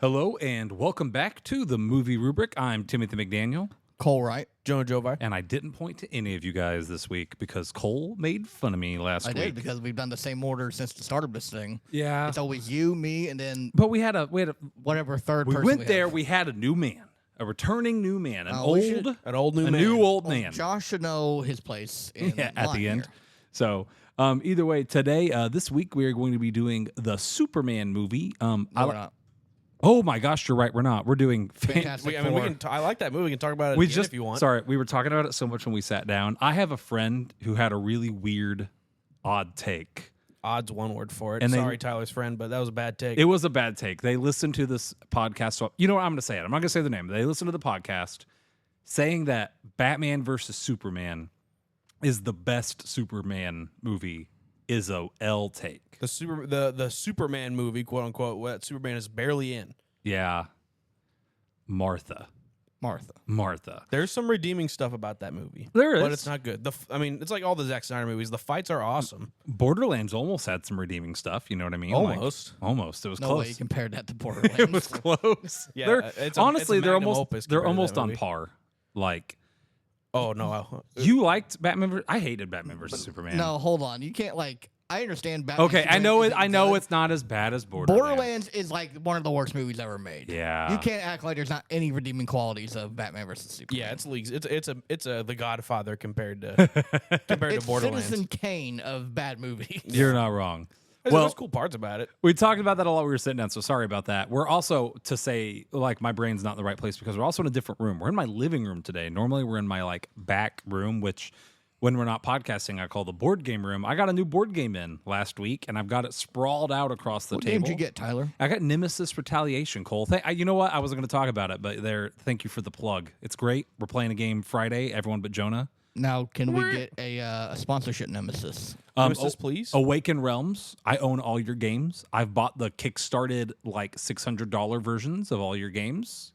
Hello and welcome back to the Movie Rubric. I'm Timothy McDaniel. Cole Wright. Jonah Jovi. And I didn't point to any of you guys this week because Cole made fun of me last week. I did because we've done the same order since the start of this thing. Yeah. It's always you, me, and then But we had a whatever third we person went we there, have. we had a new man, a returning new man, an New new old Well, man. Josh should know his place in Yeah, at line the end. here. So, either way, today, this week we are going to be doing the Superman movie. No, we're not. Oh my gosh, you're right. We're not. We're doing Fantastic I mean, Four. we can. I like that movie. We can talk about it We again just if you want. sorry, we were talking about it so much when we sat down. I have a friend who had a really weird, odd take. Odd's one word for it. And Sorry, Tyler's friend, but that was a bad take. It was a bad take. They listened to this podcast. So you know what? I'm going to say it. I'm not going to say the name. They listened to the podcast saying that Batman versus Superman is the best Superman movie is a L take. the Superman movie, quote unquote, what Superman is barely in. Yeah. Martha. There's some redeeming stuff about that movie. There is. But it's not good. I mean, it's like all the Zack Snyder movies. The fights are awesome. Borderlands almost had some redeeming stuff. You know what I mean? Almost. Almost. It was No close. way you compared that to Borderlands. It was close. Yeah, They're- honestly, it's a they're magnum almost opus they're compared to almost that on movie. par. Like Oh, no. you liked Batman. I hated Batman versus Superman. No, hold on. You can't I understand Batman. Okay, I Superman know it. isn't I know good. it's not as bad as Borderlands. Borderlands is like one of the worst movies ever made. Yeah. You can't act like there's not any redeeming qualities of Batman versus Superman. Yeah, it's leagues. It's a The Godfather compared to It's Borderlands. Citizen Kane of bad movies. You're not wrong. There's cool parts about it. We talked about that a lot. We were sitting down, so sorry about that. We're also to say, like, my brain's not in the right place because we're also in a different room. We're in my living room today. Normally, we're in my back room, which when we're not podcasting, I call the board game room. I got a new board game in last week, and I've got it sprawled out across the What table. game did you get, Tyler? I got Nemesis Retaliation, Cole. You know what? I wasn't going to talk about it, but thank you for the plug. It's great. We're playing a game Friday, everyone but Jonah. Now, can we get a sponsorship Nemesis? Nemesis, please. Awaken Realms. I own all your games. I've bought the Kickstarted $600 versions of all your games.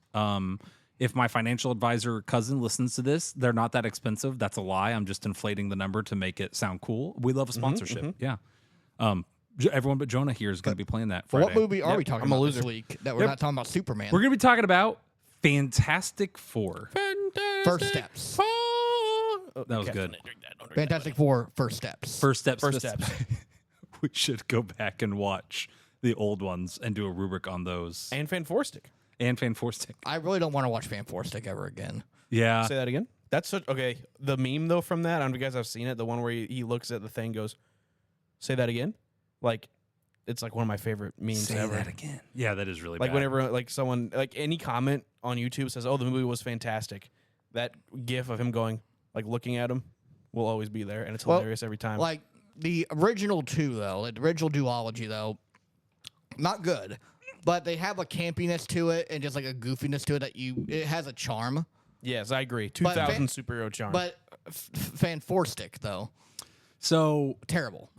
If my financial advisor cousin listens to this, they're not that expensive. That's a lie. I'm just inflating the number to make it sound cool. We love a sponsorship. Yeah. Everyone but Jonah here is going to be playing that Friday. What movie are we talking I'm a about loser. this week that we're not talking about Superman? We're going to be talking about Fantastic Four. First Steps. That was good. Fantastic Four, First Steps. First steps. First steps. We should go back and watch the old ones and do a rubric on those. And Fanforstic. And Fanforstic. I really don't want to watch Fanforstic ever again. Yeah. Say that again. That's such okay. The meme though from that, I don't know if you guys have seen it. The one where he looks at the thing, goes, "Say that again." Like, it's like one of my favorite memes Say ever. that again. Yeah, that is really Like bad. whenever someone any comment on YouTube says, "Oh, the movie was fantastic," that GIF of him going looking at him will always be there, and it's hilarious every time. Like the original two, though, the original duology, though, not good. But they have a campiness to it and just a goofiness to it it has a charm. Yes, I agree. But 2000 superhero charm. But Fanforstic, though, So, terrible.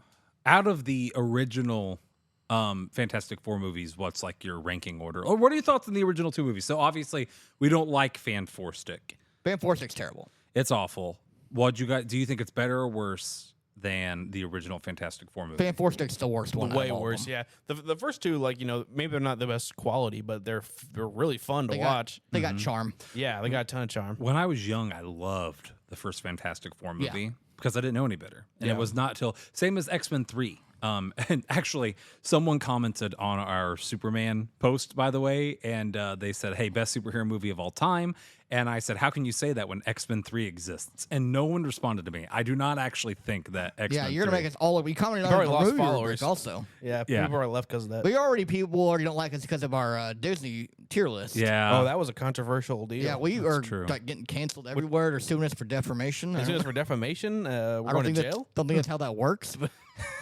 out of the original Fantastic Four movies, what's your ranking order? Or what are your thoughts on the original two movies? So, obviously, we don't like Fanforstic. Fanforstic's terrible. It's awful. Do you think it's better or worse than the original Fantastic Four movie? Fanforstic's the worst one. way out of all of worse. them. Yeah, the first two, maybe they're not the best quality, but they're really fun to watch. They got charm. Yeah, they got a ton of charm. When I was young, I loved the first Fantastic Four movie because I didn't know any better. And it was not till same as X-Men 3. And actually, someone commented on our Superman post, by the way, and they said, "Hey, best superhero movie of all time." And I said, "How can you say that when X-Men 3 exists?" And no one responded to me. I do not actually think that X-Men. Yeah, you're gonna 3 make us all. We commented on Probably the lost movie followers. rubric also. Yeah, Yeah. people are left because of that. People already don't like us because of our Disney tier list. Yeah. Oh, that was a controversial deal. Yeah, we are true. getting canceled everywhere. They're suing us for defamation. They sued us for defamation. We're I going don't to think jail. don't think that's how that works.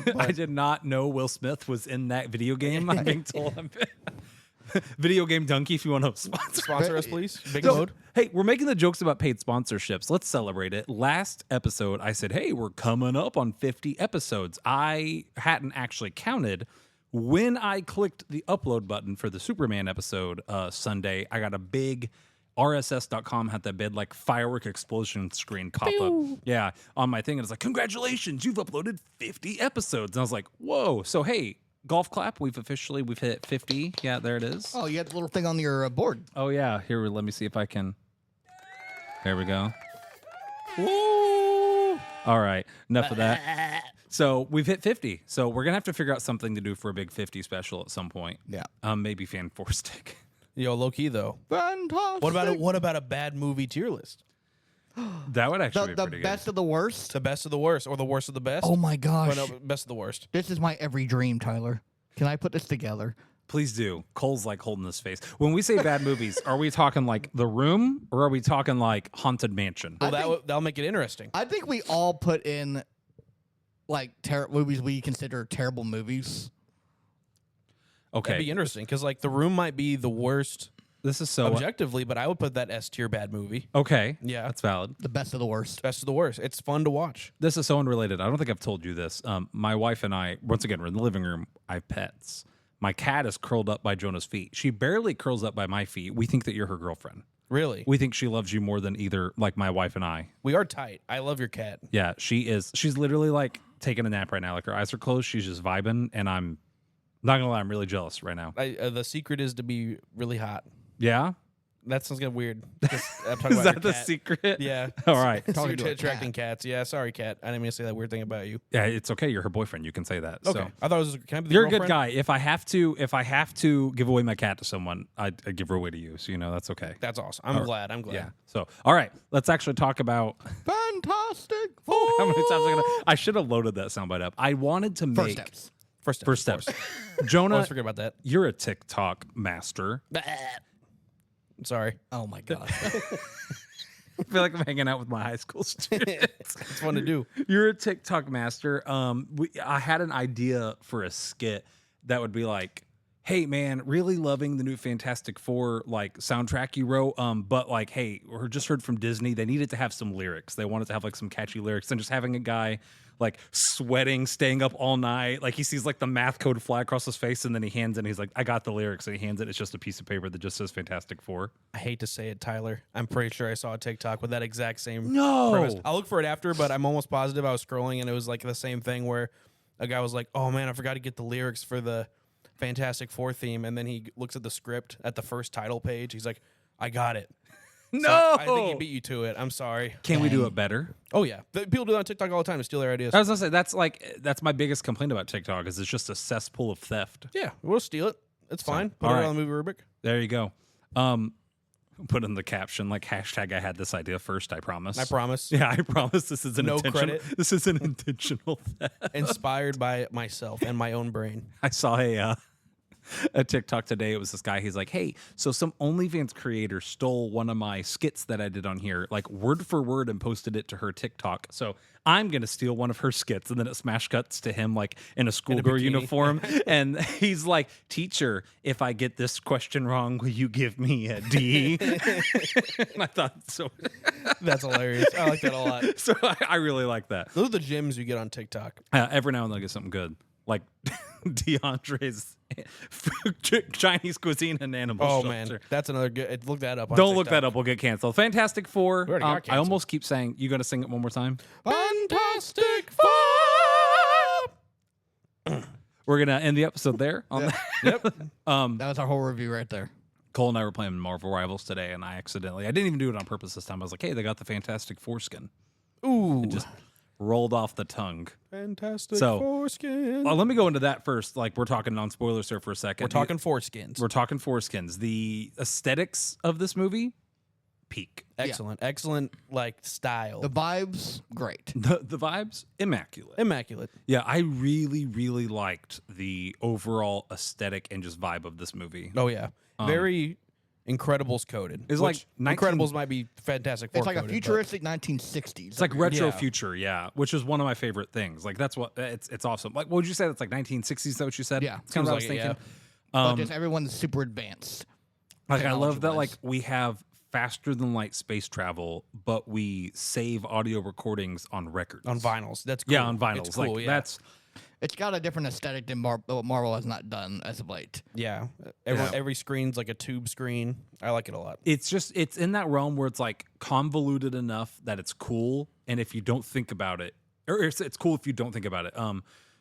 But I did not know Will Smith was in that video game. I'm being told. Video Game Donkey, if you want to sponsor. Sponsor us, please. Big So, load. hey, we're making the jokes about paid sponsorships. Let's celebrate it. Last episode, I said, hey, we're coming up on 50 episodes. I hadn't actually counted. When I clicked the upload button for the Superman episode Sunday, I got a big RSS.com had that big firework explosion screen pop up. Yeah, on my thing. And it's congratulations, you've uploaded 50 episodes. And I was like, whoa. So, hey, golf clap. We've hit 50. Yeah, there it is. Oh, you had the little thing on your board. Oh yeah, here. Let me see if I can. There we go. Woo! All right, enough of that. So we've hit 50. So we're gonna have to figure out something to do for a big 50 special at some point. Yeah. Maybe Fan 4 stick. Yo, low key though. Fantastic. What about a bad movie tier list? That would actually be The pretty best good. of the worst? The best of the worst, or the worst of the best? Oh my gosh. Or no, best of the worst. This is my every dream, Tyler. Can I put this together? Please do. Cole's like holding his face. When we say bad movies, are we talking like The Room or are we talking like Haunted Mansion? Well, that'll make it interesting. I think we all put in like movies we consider terrible movies. Okay. That'd be interesting because like The Room might be the worst This is so objectively, but I would put that S tier bad movie. okay. Yeah. That's valid. The best of the worst. Best of the worst. It's fun to watch. This is so unrelated. I don't think I've told you this. My wife and I, once again, we're in the living room. I have pets. My cat is curled up by Jonah's feet. She barely curls up by my feet. We think that you're her girlfriend. Really, We think she loves you more than either like my wife and I. we are tight. I love your cat. Yeah, she is. She's literally like taking a nap right now. Like her eyes are closed. She's just vibing, and I'm not gonna lie. I'm really jealous right now. The secret is to be really hot. Yeah, That sounds kind of weird. 'Cause I'm talking is about that your the cat. secret? Yeah. All right. So Talking you're to a attracting cats. Yeah. Sorry, cat. I didn't mean to say that weird thing about you. Yeah, it's okay. You're her boyfriend. You can say that. Okay. So. I thought it was. Can I be the You're a good girlfriend? guy. If I have to give away my cat to someone, I'd give her away to you. So that's okay. That's awesome. I'm glad. I'm glad. Yeah. So all right, let's actually talk about Fantastic. how many times I should have loaded that soundbite up. I wanted to make First steps. First steps. of course. Jonah, Always forget about that. you're a TikTok master. Sorry. Oh my gosh. I feel like I'm hanging out with my high school students. It's fun to do. You're a TikTok master. I had an idea for a skit that would be like, hey man, really loving the new Fantastic Four like soundtrack you wrote. But like, hey, we just heard from Disney. They needed to have some lyrics. They wanted to have like some catchy lyrics, and just having a guy like sweating, staying up all night. Like he sees like the math code fly across his face, and then he hands it. And he's like, I got the lyrics, and he hands it. It's just a piece of paper that just says Fantastic Four. I hate to say it, Tyler. I'm pretty sure I saw a TikTok with that exact same No. premise. I'll look for it after, but I'm almost positive I was scrolling and it was like the same thing where a guy was like, oh man, I forgot to get the lyrics for the Fantastic Four theme. And then he looks at the script at the first title page. He's like, I got it. No, So I think he beat you to it. I'm sorry. Can we do it better? Oh, yeah. People do that on TikTok all the time to steal their ideas. I was gonna say that's my biggest complaint about TikTok is it's just a cesspool of theft. Yeah, we'll steal it. It's fine. Put all it right. on the movie rubric. There you go. Put in the caption like hashtag I had this idea first. I promise. I promise. Yeah, I promise. This is an No intentional. credit. This is an intentional theft. Inspired by myself and my own brain. I saw a TikTok today. It was this guy. He's like, hey, so some OnlyFans creator stole one of my skits that I did on here, like word for word, and posted it to her TikTok. So I'm going to steal one of her skits. And then it smash cuts to him like in a schoolgirl bikini. uniform. And he's like, teacher, if I get this question wrong, will you give me a D? And I thought so. That's hilarious. I like that a lot. So I really like that. Those are the gems you get on TikTok. Every now and then I get something good. Like DeAndre's Chinese cuisine and animal Oh, shelter. man. That's another good. Look that up on Don't look TikTok. that up. We'll get canceled. Fantastic Four. We already got I canceled. almost keep saying, you going to sing it one more time? Fantastic Four! We're going to end the episode there. On that. Yep. That was our whole review right there. Cole and I were playing Marvel Rivals today, and I didn't even do it on purpose this time. I was like, hey, they got the Fantastic Foreskin. Ooh. Just rolled off the tongue. Fantastic So, foreskin. Let me go into that first. Like, we're talking non-spoilers here for a second. We're talking foreskins. We're talking foreskins. The aesthetics of this movie, peak. Excellent. Excellent, like, style. The vibes, great. The vibes, immaculate. Immaculate. Yeah, I really, really liked the overall aesthetic and just vibe of this movie. Oh, yeah. Very Incredibles coded. It's which like 19 Incredibles might be Fantastic Four It's like a coded, futuristic 1960s. It's like retro Yeah. future, yeah, which is one of my favorite things. Like that's what it's awesome. Like, what would you say? That's like 1960s. Is that what you said? Yeah. That's kind of what I was Seems like thinking. it, but just everyone's super advanced. Like I love that. Like technology-wise. we have faster than light space travel, but we save audio recordings on records. on vinyls. That's cool. Yeah, on vinyls. It's cool, like yeah. that's It's got a different aesthetic than what Marvel has not done as of late. Yeah. Every screen's like a tube screen. I like it a lot. it's in that realm where it's like convoluted enough that it's cool, and if you don't think about it, or it's cool if you don't think about it.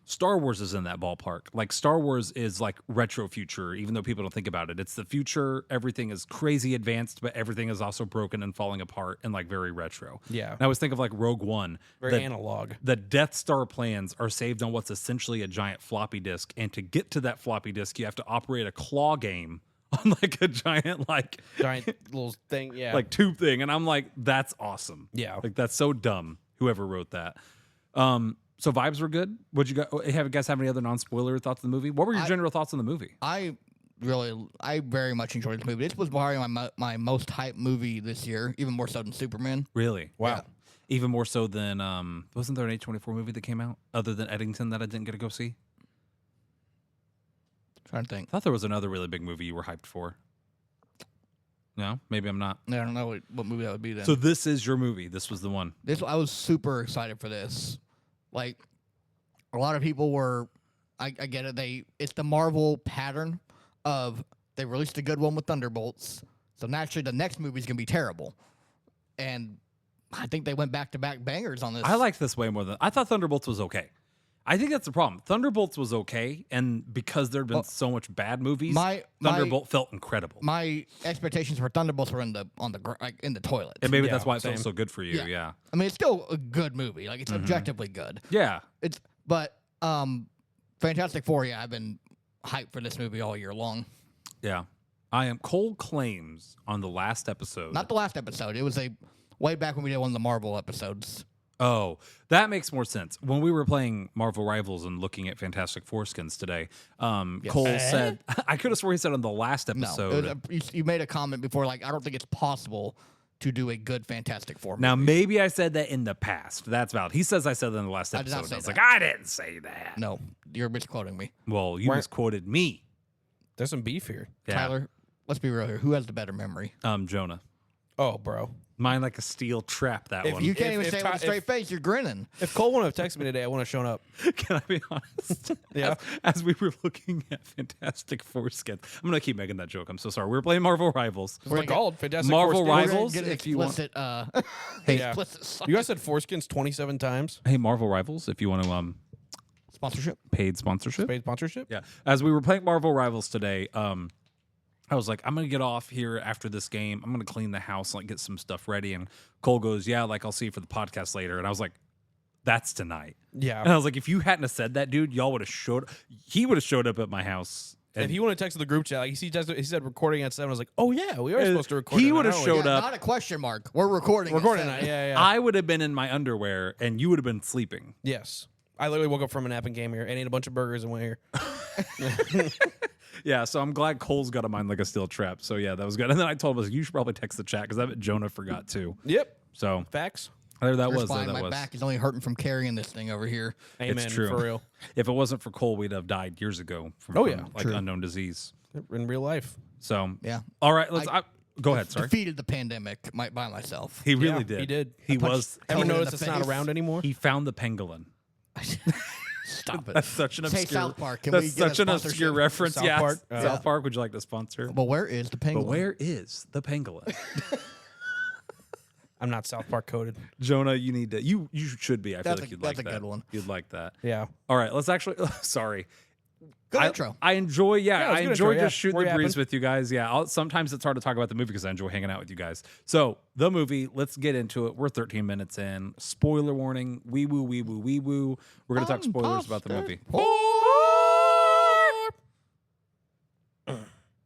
Star Wars is in that ballpark. Like Star Wars is like retro future, even though people don't think about it. It's the future. Everything is crazy advanced, but everything is also broken and falling apart and like very retro. Yeah. And I always think of like Rogue One. Very analog. The Death Star plans are saved on what's essentially a giant floppy disk. And to get to that floppy disk, you have to operate a claw game on like a giant little thing. Yeah. like tube thing. And I'm like, that's awesome. Yeah. Like that's so dumb. Whoever wrote that. So vibes were good. Would you guys have any other non-spoiler thoughts on the movie? What were your general thoughts on the movie? I very much enjoyed this movie. This was probably my most hyped movie this year, even more so than Superman. Really? Wow. Yeah. Even more so than wasn't there an A24 movie that came out other than Eddington that I didn't get to go see? Trying to think. I thought there was another really big movie you were hyped for. No, maybe I'm not. I don't know what movie that would be then. So this is your movie. This was the one. I was super excited for this. Like, a lot of people were. I get it. It's the Marvel pattern of they released a good one with Thunderbolts, so naturally the next movie's gonna be terrible. And I think they went back-to-back bangers on this. I liked this way more than I thought. Thunderbolts was okay. I think that's the problem. Thunderbolts was okay, and because there had been so much bad movies, Thunderbolt felt incredible. My expectations for Thunderbolts were in the toilet. And maybe Yeah, that's why it same. felt so good for you. Yeah. I mean, it's still a good movie. Like, it's objectively good. Yeah. But Fantastic Four, I've been hyped for this movie all year long. Yeah. I am. Cole claims on the last episode. Not the last episode. It was way back when we did one of the Marvel episodes. Oh, that makes more sense. When we were playing Marvel Rivals and looking at Fantastic Foreskins today, Cole said, I could have sworn he said on the last episode. No, you made a comment before, like, I don't think it's possible to do a good Fantastic Four movie. Now, maybe I said that in the past. That's valid. He says I said that in the last I did episode. not say I was that. like, I didn't say that. No, you're misquoting me. Well, you misquoted me. There's some beef here. Yeah. Tyler, let's be real here. Who has the better memory? Jonah. Oh, bro. Mine like a steel trap, that one. You can't even if say it with a straight face. You're grinning. If Cole wouldn't have texted me today, I wouldn't have shown up. Can I be honest? Yeah. As we were looking at Fantastic Foreskins, I'm going to keep making that joke. I'm so sorry. We were playing Marvel Rivals. We're called Fantastic Marvel Foreskins. Rivals, Get if you want. explicit, Yeah. explicit You guys said foreskins 27 times. Hey, Marvel Rivals, if you want to sponsorship. paid sponsorship. Paid sponsorship? Yeah. As we were playing Marvel Rivals today, I was like, I'm going to get off here after this game. I'm going to clean the house, like get some stuff ready. And Cole goes, yeah, like I'll see you for the podcast later. And I was like, that's tonight. Yeah. And I was like, if you hadn't have said that, dude, y'all would have he would have showed up at my house. If he would have texted the group chat, like he said recording at 7, I was like, oh yeah, we are supposed to record. He tonight, would have aren't we? showed up. Not a question mark. We're recording. Recording at tonight. 7. Yeah. I would have been in my underwear and you would have been sleeping. Yes. I literally woke up from a nap and came here and ate a bunch of burgers and went here. Yeah, so I'm glad Cole's got a mind like a steel trap. So yeah, that was good. And then I told him, I was like, you should probably text the chat because I bet Jonah forgot too. Yep. So Facts. there that You're was. fine. There that My was. back is only hurting from carrying this thing over here. Amen. It's true. For real. If it wasn't for Cole, we'd have died years ago from, Oh, yeah. from, like True. unknown disease. In real life. So Yeah. All right, go ahead. Sorry. Defeated the pandemic by myself. He really Yeah, did. he did. He punched- was. Ever COVID in notice the it's not face. around anymore? He found the pangolin. Stop it. That's such an Say obscure. South Park. Can that's we get a such an obscure sponsorship? reference. South Yeah. Park? South Park. Would you like to sponsor? But where is the penguin? But where is the pangolin? I'm not South Park coded. Jonah, you need to. You should be. I feel That's like a- you'd that's like a that. good one. You'd like that. Yeah. All right. Let's actually. Sorry. Good intro. I enjoy. Yeah, it was I a good enjoy intro, just yeah. shooting We're the breeze yapping. with you guys. Yeah. Sometimes it's hard to talk about the movie because I enjoy hanging out with you guys. So the movie. Let's get into it. We're 13 minutes in. Spoiler warning. Wee woo. Wee woo. Wee woo. We're gonna talk spoilers about the movie.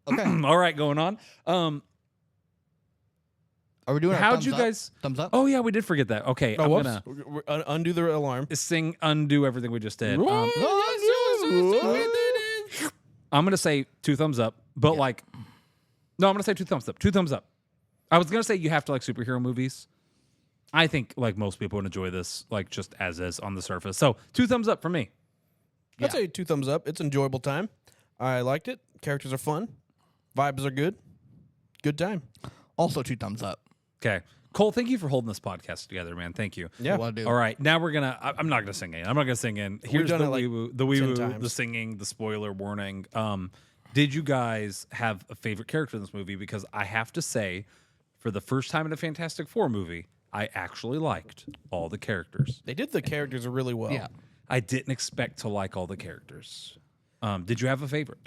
Okay. All right. Going on. Are we doing our How'd thumbs you up? guys? Thumbs up? Oh yeah, we did forget that. Okay. Oh, I'm whoops. gonna Undo the alarm. undo everything we just did. I'm gonna say 2 thumbs up, but like, no, I'm gonna say 2 thumbs up. 2 thumbs up. I was gonna say you have to like superhero movies. I think like most people would enjoy this, like just as is on the surface. So 2 thumbs up for me. I'd say 2 thumbs up. It's an enjoyable time. I liked it. Characters are fun. Vibes are good. Good time. Also 2 thumbs up. Okay, Cole, thank you for holding this podcast together, man. Thank you. Yeah. What I do. All right, now we're gonna. I'm not gonna sing in. I'm not gonna sing in. Here's done the it, like, wee woo, the wee 10 woo, times. the singing, the spoiler warning. Did you guys have a favorite character in this movie? Because I have to say, for the first time in a Fantastic Four movie, I actually liked all the characters. They did the characters really well. Yeah. I didn't expect to like all the characters. Did you have a favorite?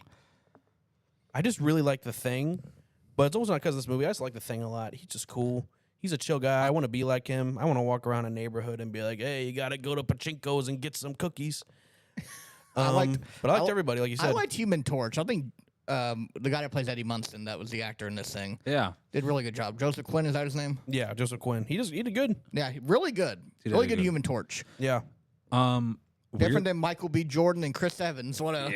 I just really like The Thing, but it's almost not because of this movie. I just like The Thing a lot. He's just cool. He's a chill guy. I want to be like him. I want to walk around a neighborhood and be like, hey, you got to go to Pachinko's and get some cookies. But I liked everybody, like you said. I liked Human Torch. I think the guy that plays Eddie Munson, that was the actor in this thing. Yeah. Did a really good job. Joseph Quinn, is that his name? Yeah, Joseph Quinn. He did good. Yeah, really good. He did Really a good good- Human Torch. Yeah. Different than Michael B. Jordan and Chris Evans. What a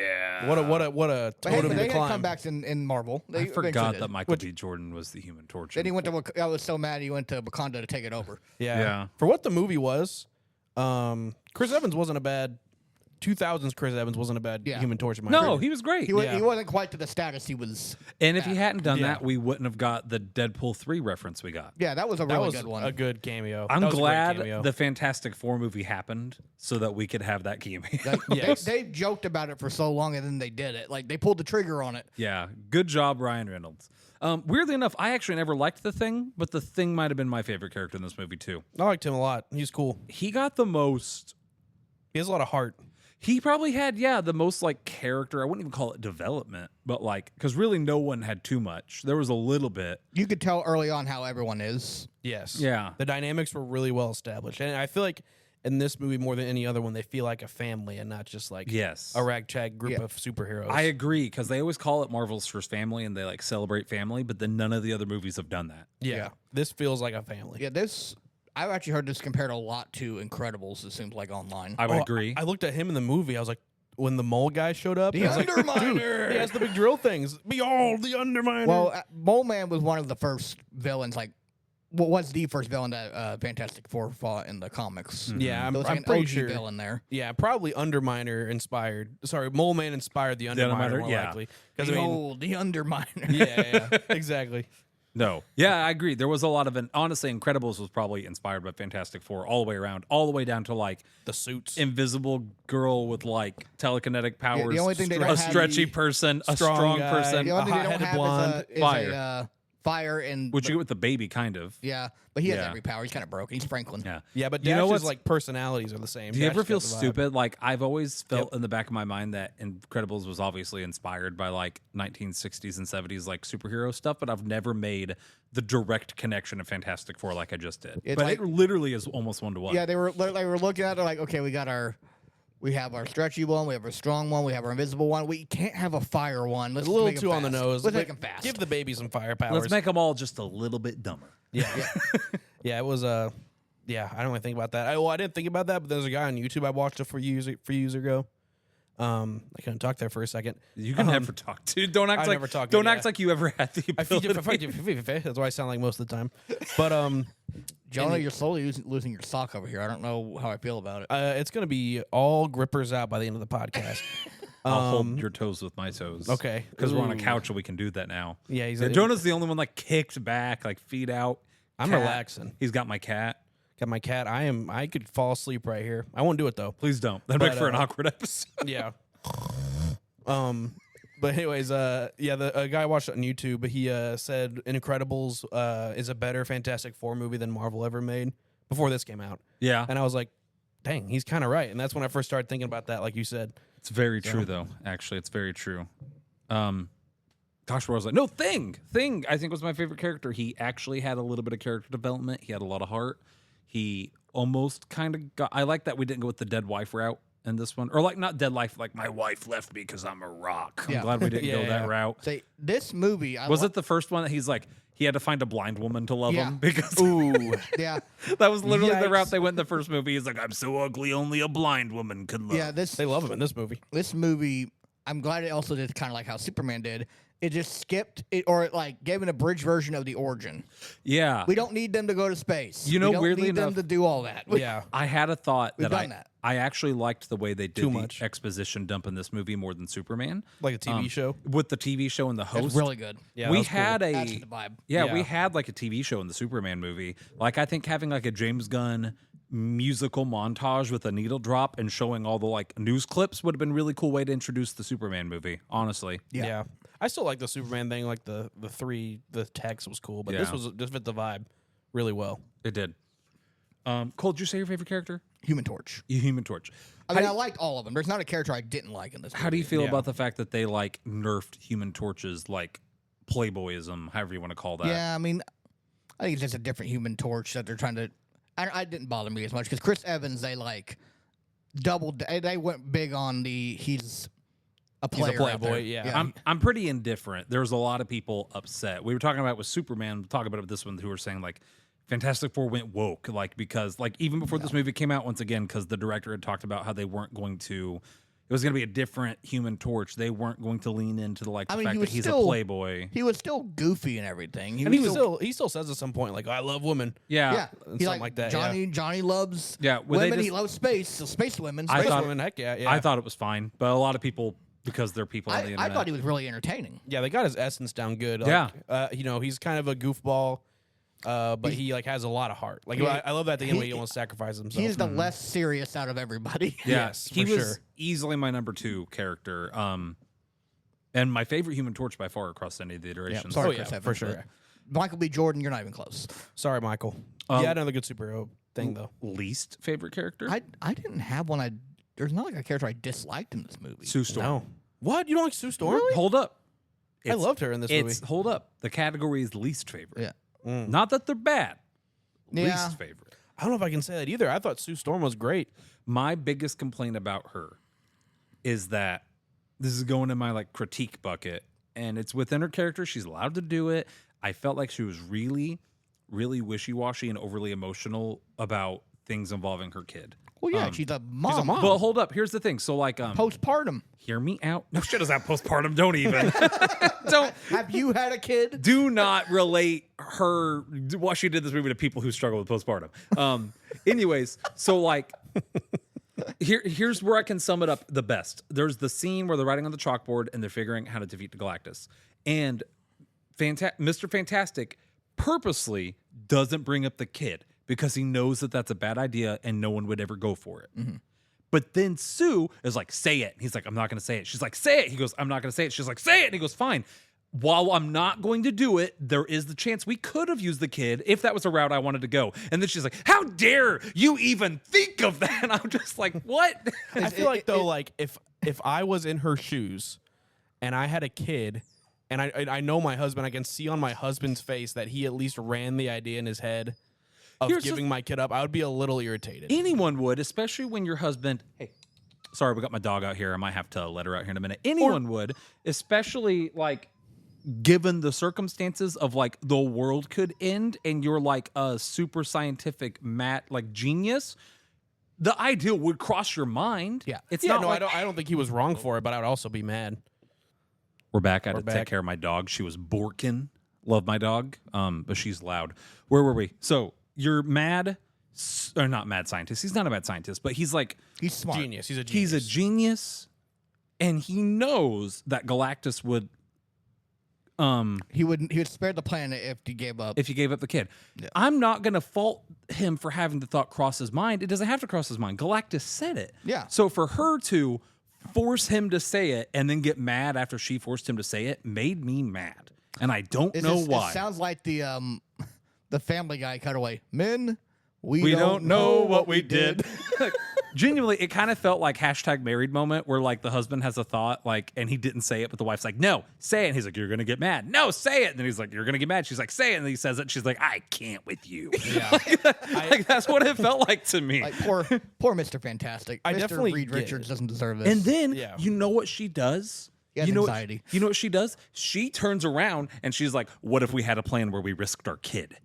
But hey, totem but they had decline. comebacks in Marvel. They I forgot eventually that did. Michael B. Jordan was the Human Torch. Then he went to. I was so mad he went to Wakanda to take it over. Yeah. For what the movie was, Chris Evans wasn't a bad 2000s. Chris Evans wasn't a bad Human Torch. In my No, opinion. he was great. He wasn't quite to the status he was. And if he hadn't done Yeah. that, we wouldn't have got the Deadpool 3 reference we got. Yeah, that was a That really was good one. a good cameo. I'm That was a great glad cameo. the Fantastic Four movie happened so that we could have that cameo. Yes. They joked about it for so long and then they did it. Like they pulled the trigger on it. Yeah, good job, Ryan Reynolds. Weirdly enough, I actually never liked The Thing, but The Thing might have been my favorite character in this movie too. I liked him a lot. He's cool. He got the most. He has a lot of heart. He probably had, the most like character. I wouldn't even call it development, but like, because really no one had too much. There was a little bit. You could tell early on how everyone is. Yes. Yeah. The dynamics were really well established. And I feel like in this movie, more than any other one, they feel like a family and not just like Yes. a ragtag group of superheroes. I agree, because they always call it Marvel's first family and they like celebrate family, but then none of the other movies have done that. Yeah. This feels like a family. Yeah, I've actually heard this compared a lot to Incredibles, it seems like online. I would agree. I looked at him in the movie. I was like, when the mole guy showed up, The I was like, Underminer! he has the big drill things. Behold, the Underminer. Well, Mole Man was one of the first villains, like, what was the first villain that Fantastic Four fought in the comics. yeah, There was like I'm an pretty OG sure. villain there. Yeah, probably Underminer inspired. Sorry, Mole Man inspired the Underminer, Underminer, more yeah. likely. Because I mean, Behold, the Underminer. yeah, exactly. No. Yeah, I agree. There was a lot of honestly, Incredibles was probably inspired by Fantastic Four all the way around, all the way down to like The suits. invisible girl with like telekinetic powers. the only thing they don't a have- stretchy person, a Strong strong guy. person. The only thing they don't hot-headed have blonde. is Fire. a fire and Which you get with the baby, kind of. yeah, but he has Yeah. every power. He's kind of broken. He's Franklin. Yeah. Yeah, but You know Dash's what's- like personalities are the same. Do you Dash ever feel got the vibe. stupid? Like I've always felt in the back of my mind that Incredibles was obviously inspired by like 1960s and 70s like superhero stuff, but I've never made the direct connection of Fantastic Four like I just did. It's But like- it literally is almost one to one. Yeah, they were looking at it like, okay, we have our stretchy one, we have our strong one, we have our invisible one. We can't have a fire one. Let's A little make 'em too on the fast. nose. Let's but make them fast. Give the baby some firepower. Let's make them all just a little bit dumber. Yeah. Yeah, it was yeah, I don't really think about that. I didn't think about that, but there's a guy on YouTube I watched a few years ago. I couldn't talk there for a second. You can never talk to. Don't act I like never talk don't good, act yeah. like you ever had the ability. That's why I sound like most of the time. But Jonah, you're slowly losing your sock over here. I don't know how I feel about it. it's gonna be all grippers out by the end of the podcast. I'll hold your toes with my toes. Okay. Because we're on a Ooh. couch and we can do that now. Yeah, he's Jonah's the only one like kicked back, like feet out. I'm Cat. relaxing. He's got my cat. Got my cat. I could fall asleep right here. I won't do it though. Please don't. That'd But, make for an awkward episode. Yeah. But anyways, a guy I watched on YouTube, but he said Incredibles is a better Fantastic Four movie than Marvel ever made before this came out. Yeah. And I was like, dang, he's kind of right. And that's when I first started thinking about that, like you said. It's very true, though. Actually, it's very true. Gosh, where was I? No, Thing. Thing, I think, was my favorite character. He actually had a little bit of character development. He had a lot of heart. He almost kind of got... I like that we didn't go with the dead wife route in this one. Or, like, not dead life, like, my wife left me because I'm a rock. I'm Yeah. glad we didn't go Yeah, that yeah. route. Say this movie. Was it the first one that he's like, he had to find a blind woman to love Yeah. him? Because Ooh. Yeah, that was literally the Yikes. route they went in the first movie. He's like, I'm so ugly, only a blind woman could love. yeah. They love him in this movie. This movie. I'm glad it also did kind of like how Superman did. It just skipped it, or it like gave an abridged version of the origin. Yeah. We don't need them to go to space. You know, we don't weirdly need enough- them to do all that. We- Yeah. I had a thought We've that done that. I actually liked the way they did Too the much. exposition dump in this movie more than Superman. Like a TV show. With the TV show and the host. It's really good. Yeah, we that was cool. had Adds a to the vibe. yeah, Yeah. we had like a TV show in the Superman movie. Like I think having like a James Gunn musical montage with a needle drop and showing all the like news clips would have been a really cool way to introduce the Superman movie, honestly. Yeah. I still like the Superman thing, like the text was cool, but this Yeah. was just fit the vibe really well. It did. Cole, did you say your favorite character? Human Torch. Human Torch. I mean, I liked all of them. There's not a character I didn't like in this movie. How do you feel about the fact that they like nerfed Human Torch's like playboyism, however you want to call that? Yeah, I mean, I think it's just a different Human Torch that they're trying to. I didn't bother me as much because Chris Evans, they like doubled. They went big on the he's a player. He's a out there. playboy, yeah. I'm pretty indifferent. There's a lot of people upset. We were talking about it with Superman. We'll talk about it with this one who were saying like Fantastic Four went woke, like because like even before this movie came out, once again, because the director had talked about how they weren't going to. It was going to be a different Human Torch. They weren't going to lean into the fact that he's a playboy. He was still goofy and everything. He still says at some point like, "I love women." Yeah, and something like that. Johnny loves women. He loves space. So space women. I thought, women, heck yeah. I thought it was fine, but a lot of people, because they're people on the internet. I thought he was really entertaining. Yeah, they got his essence down good. Yeah. He's kind of a goofball, but he like has a lot of heart. Like I love that at the end when he almost sacrifices himself. He's the less serious out of everybody. Yes, he for was sure. easily my number 2 character. And my favorite Human Torch by far across any of the iterations. Sorry, Oh, yeah, Chris Evans, for sure. but Michael B. Jordan, you're not even close. Sorry, Michael. Yeah, another good superhero thing though. Least favorite character? I didn't have one. There's not like a character I disliked in this movie. Sue Storm. No. What? You don't like Sue Storm? Hold up. I loved her in this movie. Hold up. The category is least favorite. Yeah. Not that they're bad. Yeah. Least favorite. I don't know if I can say that either. I thought Sue Storm was great. My biggest complaint about her is that this is going in my like critique bucket, and it's within her character. She's allowed to do it. I felt like she was really, really wishy-washy and overly emotional about things involving her kid. Well, yeah, she's a mom. She's a mom. But hold up. Here's the thing. So like Postpartum. hear me out. No shit is that postpartum. Don't even. Don't. Have you had a kid? Do not relate her what she did this movie to people who struggle with postpartum. Anyways, so like here's where I can sum it up the best. There's the scene where they're writing on the chalkboard and they're figuring out how to defeat the Galactus. And Mr. Fantastic purposely doesn't bring up the kid because he knows that that's a bad idea and no one would ever go for it. Mm-hmm. But then Sue is like, say it. He's like, I'm not going to say it. She's like, say it. He goes, I'm not going to say it. She's like, say it. And he goes, fine. While I'm not going to do it, there is the chance we could have used the kid if that was a route I wanted to go. And then she's like, how dare you even think of that? And I'm just like, what? I feel like though, like if I was in her shoes and I had a kid and I know my husband, I can see on my husband's face that he at least ran the idea in his head of giving my kid up, I would be a little irritated. Anyone would, especially when your husband. Hey, sorry, we got my dog out here. I might have to let her out here in a minute. Anyone would, especially like given the circumstances of like the world could end and you're like a super scientific genius. The ideal would cross your mind. Yeah, it's yeah, not. No, like, I don't think he was wrong for it, but I would also be mad. We're back. I had to take care of my dog. She was borking. Love my dog, but she's loud. Where were we? So. You're mad, or not mad scientist. He's not a mad scientist, but he's like... He's smart. Genius. He's a genius. He's a genius, and he knows that Galactus would... He would spare the planet if he gave up. If you gave up the kid. Yeah. I'm not going to fault him for having the thought cross his mind. It doesn't have to cross his mind. Galactus said it. Yeah. So for her to force him to say it and then get mad after she forced him to say it made me mad. And I don't know why. It sounds like the Family Guy cutaway. Men, we don't know what we did. Genuinely, it kind of felt like #married moment where like the husband has a thought like, and he didn't say it, but the wife's like, no, say it. And he's like, you're going to get mad. No, say it. And then he's like, you're going to get mad. She's like, say it. And then he says it. And she's like, I can't with you. Yeah. like that's what it felt like to me. Like poor Mr. Fantastic. I Mr. definitely Reed get Richards it. doesn't deserve this. And then, Yeah. you know what she does? He has anxiety. You know what she does? She turns around and she's like, what if we had a plan where we risked our kid?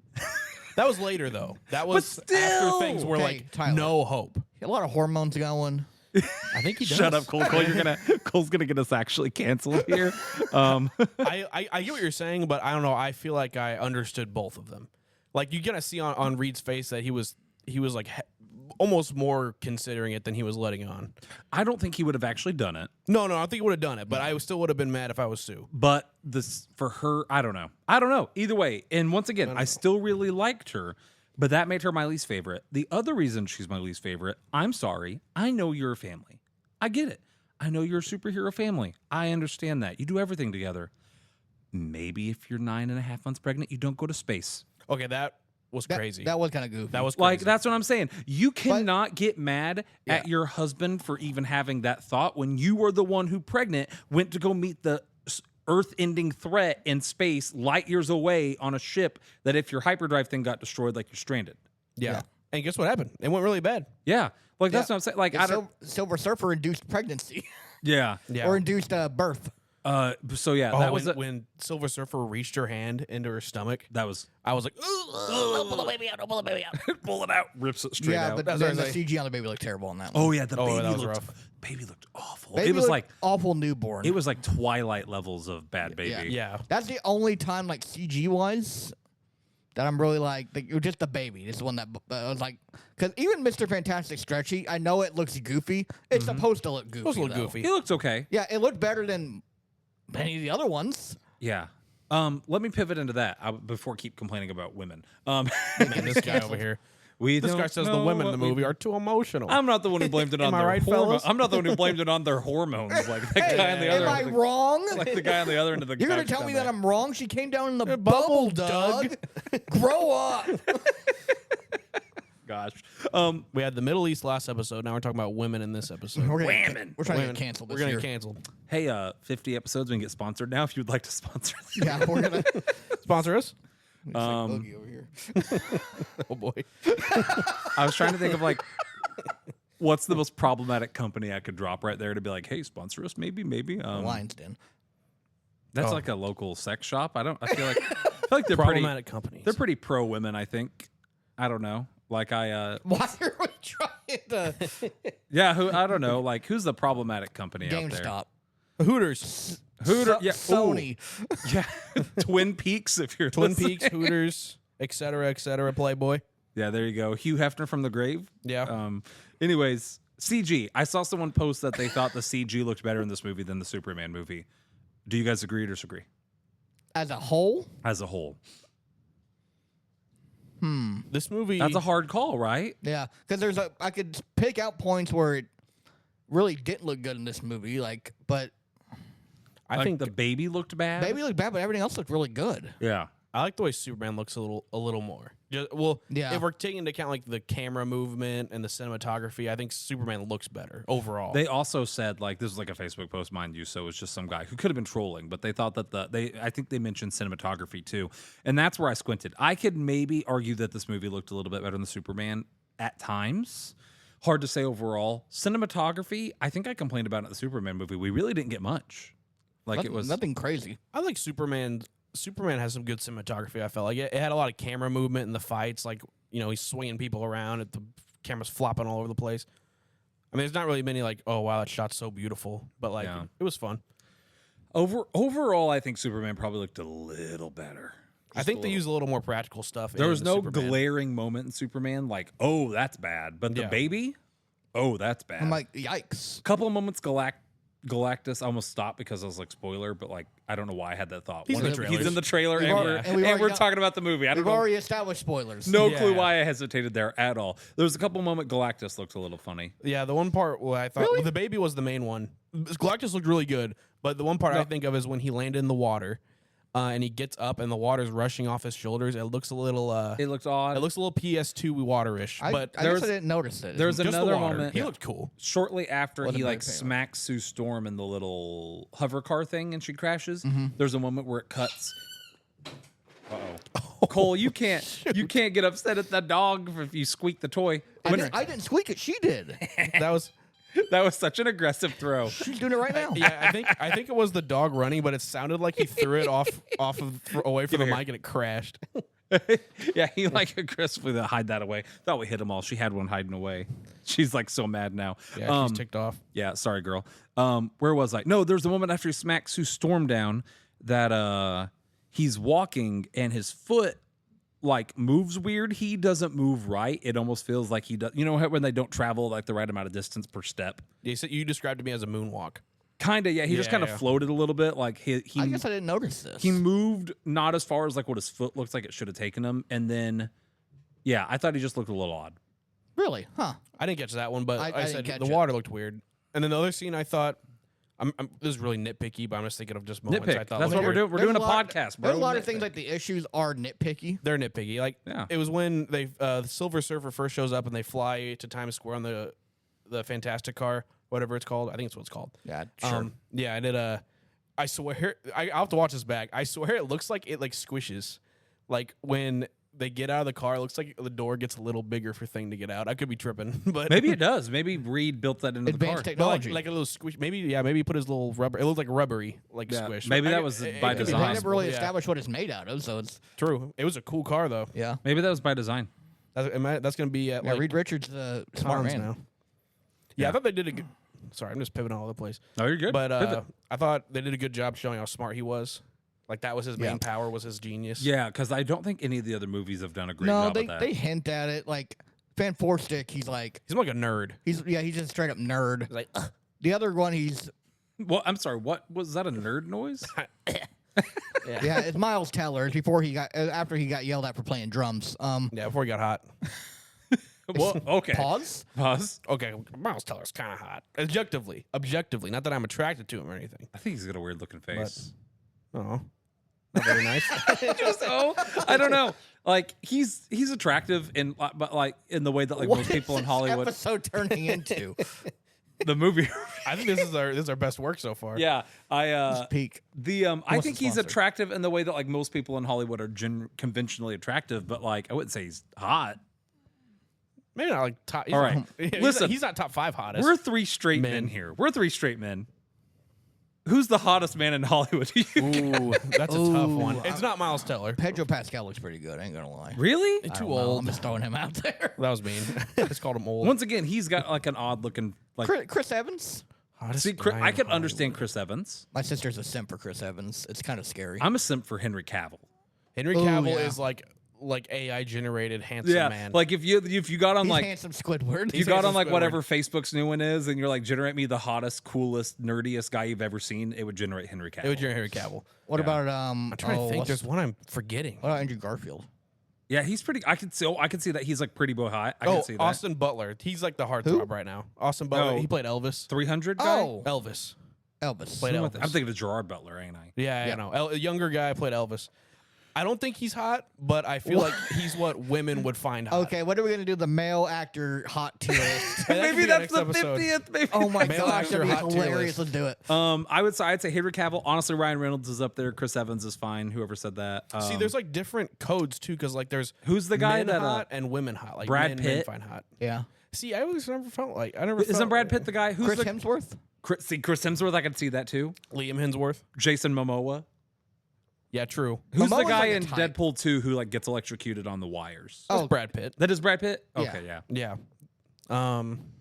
That was later, though. That was still! after things were Okay, like Tyler. no hope. A lot of hormones going. I think he does. Shut up, Cole. Cole's gonna get us actually canceled here. I get what you're saying, but I don't know. I feel like I understood both of them. Like you gotta see on Reed's face that he was like almost more considering it than he was letting on. I don't think he would have actually done it. No, I think he would have done it, but I still would have been mad if I was Sue. But this for her, I don't know. Either way, and once again, I still really liked her, but that made her my least favorite. The other reason she's my least favorite, I'm sorry, I know you're a family. I get it. I know you're a superhero family. I understand that. You do everything together. Maybe if you're 9.5 months pregnant, you don't go to space. Okay, that was crazy. That was kind of goofy. That was crazy. Like, that's what I'm saying. You cannot get mad at your husband for even having that thought when you were the one who pregnant went to go meet the earth-ending threat in space light years away on a ship that if your hyperdrive thing got destroyed, like, you're stranded. Yeah. And guess what happened? It went really bad. Yeah. Like, that's what I'm saying. Like, I don't... Silver Surfer induced pregnancy. Yeah. Or induced birth. So, yeah, that was... when Silver Surfer reached her hand into her stomach, That was... I was like, Pull the baby out. Pull the baby out. Pull it out. Rips it straight out. But then the CG on the baby looked terrible on that one. Oh, yeah, the baby that was looked... rough. Baby looked awful. Baby it was looked like... awful newborn. It was like Twilight levels of bad baby. yeah. That's the only time, like, CG-wise, that I'm really like, you're just a baby. This is one that was like... Because even Mr. Fantastic Stretchy, I know it looks goofy. It's supposed to look goofy, Supposed to look though. goofy. He looked okay. Yeah, it looked better than any of the other ones. Yeah. Let me pivot into that before I keep complaining about women. Man, this guy over here. This guy says the women in the movie are too emotional. I'm not the one who blamed it on Am I their right, hormones. fellas? I'm not the one who blamed it on their hormones. Like the guy on the other Am I end of wrong? like the guy on the other end of the You're going couch to tell me down that there. I'm wrong? She came down in the bubble, Doug. Grow up. Gosh. We had the Middle East last episode. Now we're talking about women in this episode. We're Whammon. trying to Women. get canceled We're this gonna year. get canceled. Hey, 50 episodes. We can get sponsored now if you'd like to sponsor. Yeah, we're going to... Sponsor us. Boogie over here. Oh boy. I was trying to think of like, what's the most problematic company I could drop right there to be like, hey, sponsor us, maybe. Lion's Den. That's Oh. like a local sex shop. I feel like they're Problematic companies. They're pretty pro women. I think. I don't know. Like Why are we trying to... yeah. I don't know. Like who's the problematic company out there? GameStop. Hooters. Yeah. Sony. Yeah. Twin Peaks. If you're Twin listening. Peaks, Hooters, et cetera, Playboy. Yeah. There you go. Hugh Hefner from the grave. Yeah. Anyways, CG. I saw someone post that they thought the CG looked better in this movie than the Superman movie. Do you guys agree or disagree? As a whole? As a whole, This movie. that's a hard call, right? Yeah, because I could pick out points where it really didn't look good in this movie, but I think the baby looked bad. baby looked bad, but everything else looked really good. Yeah. I like the way Superman looks a little more. Yeah. If we're taking into account like the camera movement and the cinematography, I think Superman looks better overall. They also said, like, this was like a Facebook post, mind you, so it's just some guy who could have been trolling, but they thought that I think they mentioned cinematography too, and that's where I squinted. I could maybe argue that this movie looked a little bit better than the Superman at times. Hard to say overall. Cinematography, I think I complained about it in the Superman movie. We really didn't get much. Like it was nothing crazy. I like Superman. Superman has some good cinematography. I felt like it had a lot of camera movement in the fights. Like he's swinging people around, the camera's flopping all over the place. I mean, there's not really many like, oh wow, that shot's so beautiful, but like it was fun. Overall, I think Superman probably looked a little better. I think they use a little more practical stuff. There was in no Superman. glaring moment in Superman like, oh, that's bad. But the baby, oh, that's bad. I'm like, yikes. Couple of moments Galactus, I almost stopped because I was like, spoiler, but like, I don't know why I had that thought. He's in the He's trailers. in the trailer, We've and, already- we're, and we've and already we're done- talking about the movie. I don't We've know. already established spoilers. No clue Yeah. why I hesitated there at all. There was a couple moment Galactus looked a little funny. Yeah, the one part where I thought the baby was the main one. Galactus looked really good, but the one part I think of is when he landed in the water, and he gets up and the water's rushing off his shoulders. It looks a little. It looked odd. It looks a little PS2 waterish, but I guess I didn't notice it. there's just another the water. moment. He looked cool. Shortly after Wasn't he a like big fan. smacks Sue Storm in the little hover car thing and she crashes. Mm-hmm. There's a moment where it cuts. Uh-oh. Cole, you can't get upset at the dog if you squeak the toy. I didn't squeak it. She did. That was. That was such an aggressive throw. She's doing it right now. Yeah, I think it was the dog running, but it sounded like he threw it away from the here. mic and it crashed. Yeah, he like aggressively hide that away. Thought we hit them all. She had one hiding away. She's like so mad now. Yeah, she's ticked off. Yeah, sorry, girl. Where was I? No, there's a moment after he smacks Sue Storm down that he's walking and his foot like moves weird. He doesn't move right. It almost feels like he does. You know when they don't travel like the right amount of distance per step. You described to me as a moonwalk. Kinda, yeah. He just kind of Yeah. floated a little bit. Like he I guess I didn't notice this. he moved not as far as like what his foot looks like it should have taken him. And then, yeah, I thought he just looked a little odd. Really? Huh. I didn't catch that one, but I I didn't said catch the it. water looked weird. And then the other scene, I thought this is really nitpicky, but I'm just thinking of just moments I Nitpick. thought. That's like, what we're doing. We're doing a podcast, bro. There's a lot of things like the issues are nitpicky. They're nitpicky. Like Yeah. it was when the Silver Surfer first shows up and they fly to Times Square on the Fantastic car, whatever it's called. I think it's what it's called. Yeah, sure. Yeah, and it I swear I'll have to watch this back. I swear it looks like it like squishes. Like when they get out of the car, it looks like the door gets a little bigger for Thing to get out. I could be tripping, but Maybe it does. Maybe Reed built that into Advanced the car. no, technology. like a little squish. Maybe he put his little rubber. It looked like rubbery, like Yeah, squish. maybe I that could- was it by could be design. They possible, never really yeah. established what it's made out of, so it's True. It was a cool car though. yeah. Maybe that was by design. That's gonna be at Yeah, like Reed Richards, smart cons man. now. Yeah, I thought they did a good. Sorry, I'm just pivoting all over the place. Oh, you're good. But Pivot. I thought they did a good job showing how smart he was. Like that was his main Yeah. power, was his genius. Yeah, because I don't think any of the other movies have done a great No, job they of that. they hint at it. Like Fan Four Stick, he's like He's more like a nerd. he's just a straight up nerd. He's like, The other one, he's Well, I'm sorry. What was that? A nerd noise? yeah, it's Miles Teller. It's before he got after he got yelled at for playing drums. yeah, before he got hot. Well, okay. Pause. Pause. Okay, Miles Teller's kind of hot. Objectively. Not that I'm attracted to him or anything. I think he's got a weird looking face. Oh, not very nice. So I don't know. Like he's attractive in, but like in the way that like What most people is in this Hollywood. episode turning into? The movie. I think this is our best work so far. Yeah, I Peak. I What's think the he's sponsor? attractive in the way that like most people in Hollywood are conventionally attractive, but like I wouldn't say he's hot. Maybe not like top. All right. Listen. he's not top 5 hottest. We're 3 straight men Men. here. We're 3 straight men. Who's the hottest man in Hollywood? Ooh, that's a tough one. Ooh, It's not Miles Teller. Pedro Pascal looks pretty good. I ain't gonna lie. Really? I Too don't know, old. I'm just throwing him out there. That was mean. It's called him old. Once again, he's got like an odd looking like. Chris Evans. Hottest See, guy I in can Hollywood. understand Chris Evans. My sister's a simp for Chris Evans. It's kind of scary. I'm a simp for Henry Cavill. Henry Ooh, Cavill yeah. is like AI generated handsome man. like if you got on He's like handsome Squidward. you got on handsome like Squidward. whatever Facebook's new one is, and you're like generate me the hottest, coolest, nerdiest guy you've ever seen, it would generate Henry Cavill. It was Henry Cavill. What Yeah. about I'm trying to think. There's one I'm forgetting. what about Andrew Garfield? Yeah, he's pretty. I could see that he's like pretty boy high. I can see that. Austin Butler. He's like the heartthrob right now. Austin Butler. Oh. He played Elvis. 300 guy. Oh, Elvis. Elvis. Played Elvis. I'm thinking of Gerard Butler, ain't I? Yeah, Yeah. I know. A younger guy played Elvis. I don't think he's hot, but I feel like he's what women would find hot. Okay, what are we gonna do? The male actor hot tier list. That could Maybe be that's our the next episode. 50th. Maybe. Oh my Male gosh, actor that'd be hot tier hilarious. list. Let's do it. I'd say Henry Cavill. Honestly, Ryan Reynolds is up there. Chris Evans is fine. Whoever said that. See, there's like different codes too, because like there's Who's the guy men that hot and women hot. Like Brad men Pitt? find hot. Yeah. See, I always never felt like I never. isn't felt, Brad Pitt the guy? Who's Chris the Hemsworth. Chris Hemsworth? I can see that too. Liam Hemsworth? Jason Momoa. Yeah, true. Who's the Momoa's guy like a in type. Deadpool 2 who like gets electrocuted on the wires? That's Oh. Brad Pitt. That is Brad Pitt? Yeah. Okay, yeah. Yeah.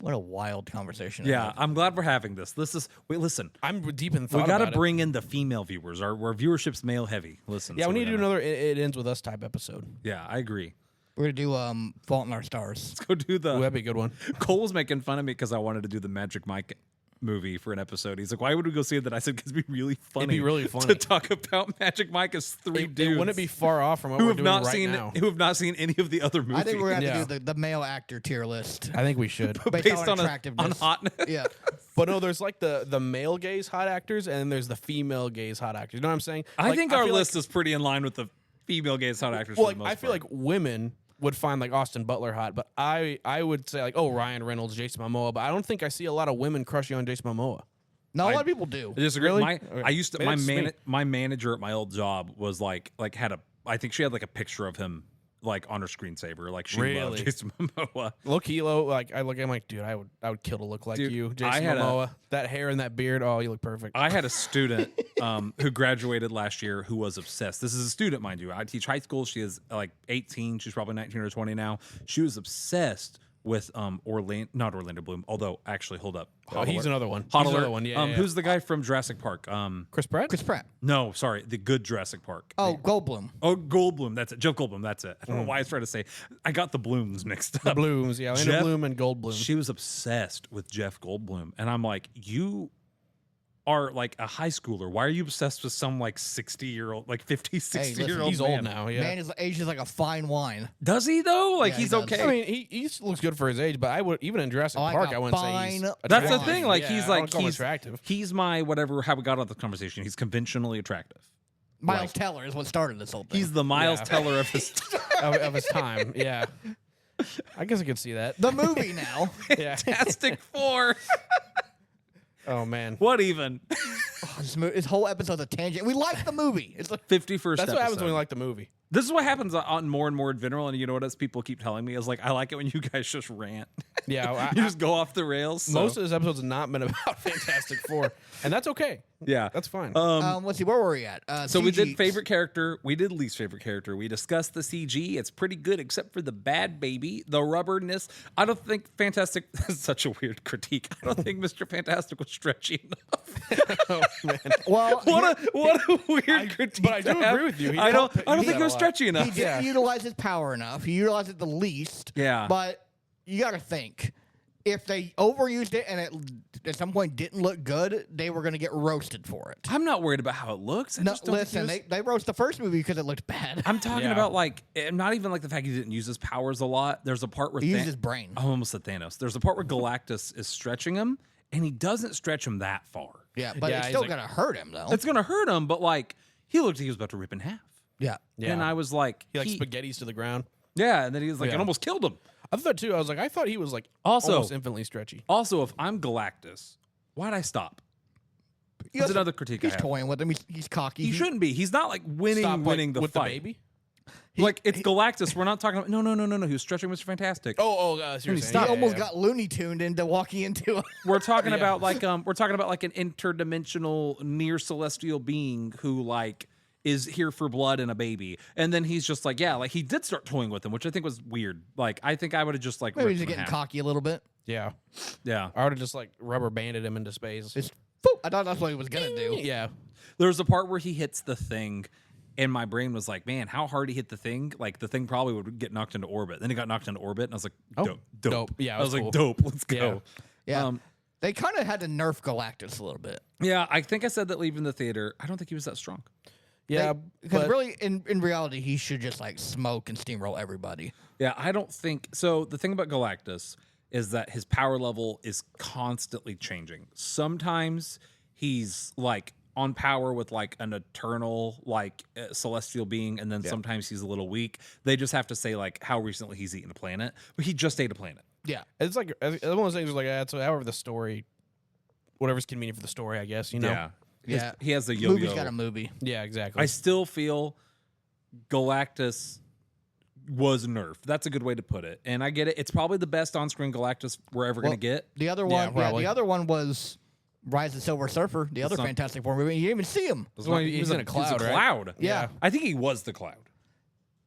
What a wild conversation. Yeah, I'm glad we're having this. Listen, I'm deep in thought. we got to about bring in the female viewers. Our viewership's male heavy. Listen. Yeah, so we need we're to do gonna- another. It ends with us type episode. Yeah, I agree. We're gonna do Fault in Our Stars. Let's go do the. Ooh, that'd be a good one. Cole was making fun of me because I wanted to do the Magic Mike movie for an episode. He's like, "Why would we go see it?" That I said, "Because it'd be really funny. be really to funny. talk about Magic Mike as three It dudes wouldn't be far off from what who we're have doing not right seen now. who have not seen any of the other movies. I think we're gonna have Yeah. to do the male actor tier list I think we should. based, based on attractiveness. hotness. Yeah. But no, there's like the male gaze hot actors, and then there's the female gaze hot actors. You know what I'm saying? I Like, think our feel list is pretty in line with the female gaze hot actors. Well, for like, the most I feel part. like women would find like Austin Butler hot, but I would say like, oh, Ryan Reynolds, Jason Momoa, but I don't think I see a lot of women crushing on Jason Momoa. No, a lot of people do. I disagree. Really? My, Okay. I used to Maybe that's me. my manager at my old job was like had a I think she had like a picture of him like on her screensaver. Like she loved Really? Jason Momoa. Low kilo, like I look at him like, dude, I would kill to look like Dude, you, I Jason had Momoa. That hair and that beard, oh, you look perfect. I had a student who graduated last year who was obsessed. This is a student, mind you. I teach high school. She is like 18. She's probably 19 or 20 now. She was obsessed with not Orlando Bloom. Although, actually, hold up. Oh, he's another one. Hot He's alert. another one. Yeah, yeah. Who's the guy from Jurassic Park? Chris Pratt? Chris Pratt. No, sorry, the good Jurassic Park. Oh, Goldblum. Oh, Goldblum. That's it. Jeff Goldblum. That's it. I don't know why I was trying to say. I got the Blooms mixed up. Blooms, yeah, Orlando Jeff- Bloom and Gold Bloom. She was obsessed with Jeff Goldblum, and I'm like, you are like a high schooler. Why are you obsessed with some like 60-year-old, like 50, 60-year-old He's man? old now. Yeah. Man is ages like a fine wine. Does he though? Like Yeah, he he's does. okay. I mean, he looks good for his age, but I would even in Jurassic Like Park, a I wouldn't say he's fine That's the wine. thing. Like Yeah, he's I like wouldn't call him he's attractive. He's my whatever. How we got on the conversation. He's conventionally attractive. Miles Teller is what started this whole thing. He's the Miles Yeah. Teller of his. of his time. Yeah. I guess I could see that. the movie now. Yeah. Fantastic Four. Oh man. What even? This whole episode's a tangent. We like the movie. It's like, 51st. That's what happens episode. when we like the movie. This is what happens on more and more Adventual, and you know what else people keep telling me is like, I like it when you guys just rant. Yeah. You just go off the rails. So. Most of this episode's not been about Fantastic Four, and that's okay. Yeah. That's fine. let's see, where were we at? So we CG. did favorite character. We did least favorite character. We discussed the CG. It's pretty good, except for the bad baby, the rubberness. I don't think Fantastic. That's such a weird critique. I don't think Mr. Fantastic was stretchy enough. Oh man. Well, what a weird critique. but I do to have. agree with you. He I don't did think that it a was lot. stretchy enough. he didn't utilize his power enough. He utilized it the least. Yeah. But you got to think, if they overused it and it at some point didn't look good, they were going to get roasted for it. I'm not worried about how it looks. I No, just don't think listen, it was- they roast the first movie because it looked bad. I'm talking Yeah. about like, not even like the fact he didn't use his powers a lot. There's a part where He used his brain. I almost said Thanos. There's a part where Galactus is stretching him, and he doesn't stretch him that far. Yeah, but Yeah, it's he's still like- going to hurt him, though. It's gonna hurt him, but like he looked like he was about to rip in half. Yeah. Yeah. And I was like, He like spaghettis to the ground. yeah, and then he was like, Yeah. it almost killed him. I thought too. I was like, I thought he was like Also- almost infinitely stretchy. Also, if I'm Galactus, why'd I stop? He That's also- another critique I He's have. toying with him. He's cocky. He shouldn't be. He's not like winning Stop, like, winning the with fight. the baby. Like it's Galactus. We're not talking about no. He was stretching Mr. Fantastic. Seriously. stop. He almost got Looney Tuned into walking into him. We're talking Yeah. about like an interdimensional near celestial being who like is here for blood and a baby. And then he's just like, yeah, like he did start toying with him, which I think was weird. Like I think I would have just like Maybe ripped he's him in getting half. cocky a little bit. Yeah. Yeah. I would have just like rubber banded him into space. Just, boop. I thought that's what he was going to do. Yeah. There's a part where he hits the thing, and my brain was like, man, how hard he hit the thing. Like the thing probably would get knocked into orbit. Then he got knocked into orbit, and I was like, dope. Yeah, I it was was like, cool. dope. Let's go. Yeah. They kind of had to nerf Galactus a little bit. Yeah, I think I said that leaving the theater. I don't think he was that strong. Yeah. Because but really, in reality, he should just like smoke and steamroll everybody. Yeah, I don't think so. The thing about Galactus is that his power level is constantly changing. Sometimes he's like on power with like an eternal like celestial being, and then sometimes he's a little weak. They just have to say like how recently he's eaten a planet, but he just ate a planet. Yeah. it's like one of those things. Where like that's however the story, whatever's convenient for the story, I guess. You know. Yeah, Yeah. He has the yo-yo. Movie's got a movie. Yeah. Exactly. I still feel Galactus was nerfed. That's a good way to put it. And I get it. It's probably the best on-screen Galactus we're ever going to get. The other Yeah, one, probably. the other one was Rise of Silver Surfer, the other not- Fantastic Four movie. You didn't even see him. He's in a cloud, right? cloud. Yeah. I think he was the cloud.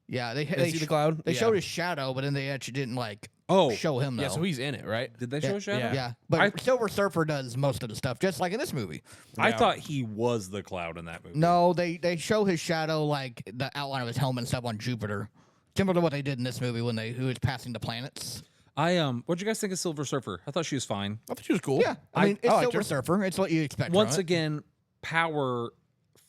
Yeah, they Is he the cloud? They Yeah. showed his shadow, but then they actually didn't like Oh. show him though. Yeah. So he's in it, right? Did they show Shadow? yeah. yeah, but I- Silver Surfer does most of the stuff, just like in this movie. I Yeah. thought he was the cloud in that movie. No, they show his shadow, like the outline of his helmet and stuff on Jupiter, similar to what they did in this movie when who was passing the planets. What'd you guys think of Silver Surfer? I thought she was fine. I thought she was cool. Yeah, I mean it's liked Silver her. Surfer. It's what you expect. Once from it. again, power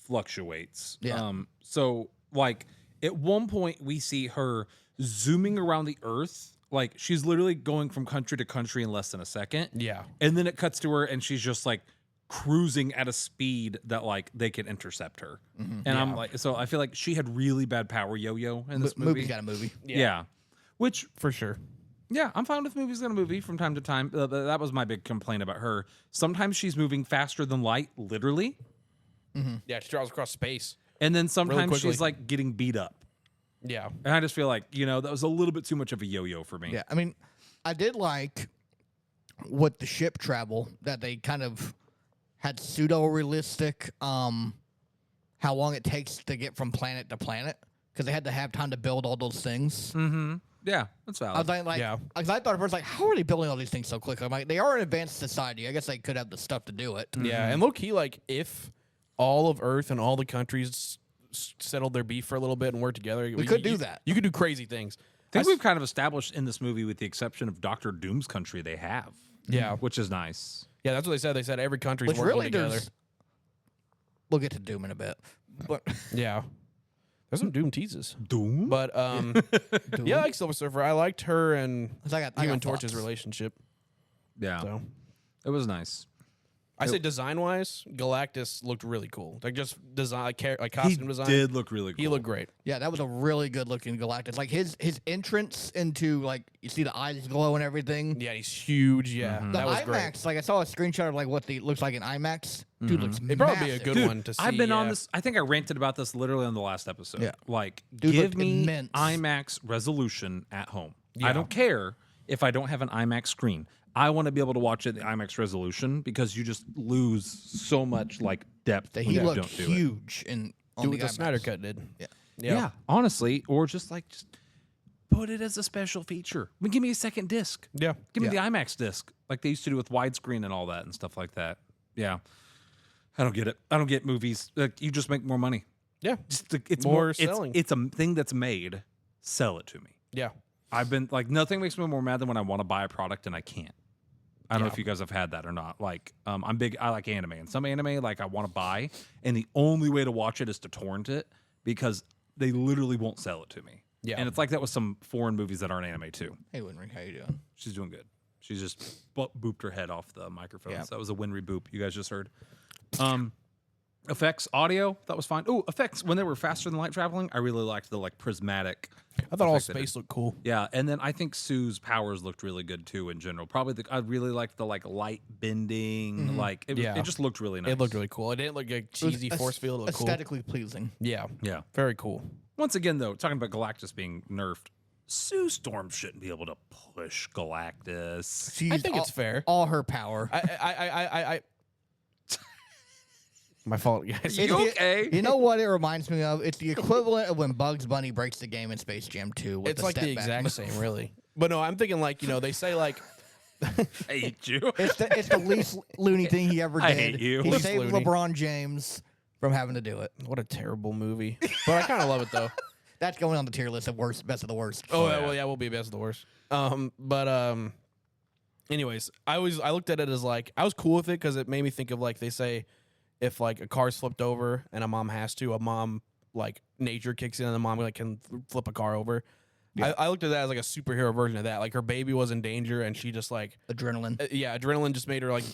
fluctuates. Yeah. So like at one point we see her zooming around the earth. Like she's literally going from country to country in less than a second. Yeah. And then it cuts to her and she's just like cruising at a speed that like they can intercept her. And I'm like, so I feel like she had really bad power yo-yo in this movie. movie's got a movie. Yeah. Which For sure. yeah, I'm fine with movies gonna movie from time to time. That was my big complaint about her. Sometimes she's moving faster than light, literally, Yeah. She travels across space. and then sometimes quickly. she's like getting beat up. Yeah. And I just feel like that was a little bit too much of a yo-yo for me. Yeah, I mean, I did like with the ship travel that they kind of had pseudo-realistic how long it takes to get from planet to planet because they had to have time to build all those things. Yeah, that's I valid. was like, Yeah. because I thought at first, like, how are they building all these things so quickly? I'm like, they are an advanced society. I guess they could have the stuff to do it. Yeah. And low key, like if all of Earth and all the countries settled their beef for a little bit and worked together, we could do that. You could do crazy things. I think we've kind of established in this movie, with the exception of Doctor Doom's country, they have. Yeah. Which is nice. Yeah, that's what they said. They said every country's Which working really, together. we'll get to Doom in a bit. But Yeah. There's some Doom teases. Doom? But yeah, I like Silver Surfer. I liked her and I got Human Torch's thoughts. relationship. Yeah. So It was nice. I say design wise, Galactus looked really cool. Like just design, like He costume design. did look really cool. He looked great. Yeah, that was a really good looking Galactus. Like his entrance into like you see the eyes glow and everything. Yeah, he's huge. Yeah, The that was IMAX, great. like I saw a screenshot of like what the looks like in IMAX. Dude looks It'd probably be a massive. good Dude, one to see. I've been on yeah. this. I think I ranted about this literally on the last episode. Yeah. Like, Dude give looked me immense. IMAX resolution at home. Yeah. I don't care if I don't have an IMAX screen. I want to be able to watch it in IMAX resolution because you just lose so much like depth when He you looked don't do it. huge in on Do the what the IMAX. Snyder Cut did. Yeah. Yeah. honestly, or just put it as a special feature. I mean, give me a second disc. Yeah. Give me the IMAX disc, like they used to do with widescreen and all that and stuff like that. Yeah, I don't get it. I don't get movies. Like, you just make more money. Yeah. Just it's More more selling. It's a thing that's made. Sell it to me. Yeah. I've been like, nothing makes me more mad than when I want to buy a product and I can't. I don't know if you guys have had that or not. Like, I'm big. I like anime, and some anime like I want to buy, and the only way to watch it is to torrent it because they literally won't sell it to me. Yeah. And it's like that with some foreign movies that aren't anime too. Hey, Winry, how you doing? She's doing good. She's just booped her head off the microphone. Yeah. So that was a Winry boop. You guys just heard. Effects, audio, that was fine. Oh, effects when they were faster than light traveling, I really liked the like prismatic. I thought all effect that space it- looked cool. Yeah, and then I think Sue's powers looked really good too in general. Probably I really liked the like light bending. Like it, Yeah. it just looked really nice. It looked really cool. It didn't look like It was cheesy force field. It looked cool. aesthetically pleasing. Yeah. Yeah. Very cool. Once again, though, talking about Galactus being nerfed, Sue Storm shouldn't be able to push Galactus. She I used think all, it's fair. all her power. I My fault, guys. It's You the- okay? You know what it reminds me of? It's the equivalent of when Bugs Bunny breaks the game in Space Jam 2. With It's the like the step back exact move. same, really. But no, I'm thinking like, they say like, I hate you. It's the least loony thing he ever did. I hate you. He Least saved loony. LeBron James from having to do it. what a terrible movie. But I kind of love it though. That's going on the tier list of worst, best of the worst. Oh, yeah. well, yeah, we'll be best of the worst. Anyways, I looked at it as like I was cool with it because it made me think of like they say if like a car's flipped over and a mom has to, a mom like nature kicks in and the mom like can flip a car over. Yeah. I looked at that as like a superhero version of that. Like her baby was in danger and she just like Adrenaline. adrenaline just made her like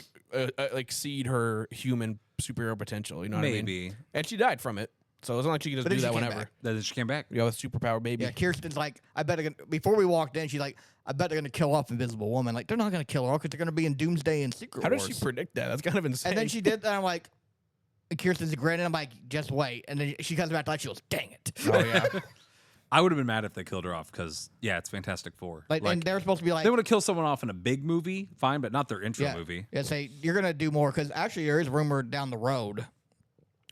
exceed her human superhero potential. You know what I mean? Maybe. And she died from it, so it's not like she could just But do then that she came whenever. back. That she came back. You know, with superpower baby. Yeah, Kirsten's like, I bet they're gonna, before we walked in, she's like, I bet they're going to kill off Invisible Woman. Like, they're not going to kill her because they're going to be in Doomsday and Secret How did Wars. she predict that? That's kind of insane. And then she did that. I'm like, and Kirsten's grinning. I'm like, just wait. And then she comes back to life. She goes, dang it. Oh yeah. I would have been mad if they killed her off because, yeah, it's Fantastic Four. Like, and they're supposed to be like, they want to kill someone off in a big movie, fine, but not their intro yeah, movie. Yeah, say you're gonna do more because actually there is rumor down the road,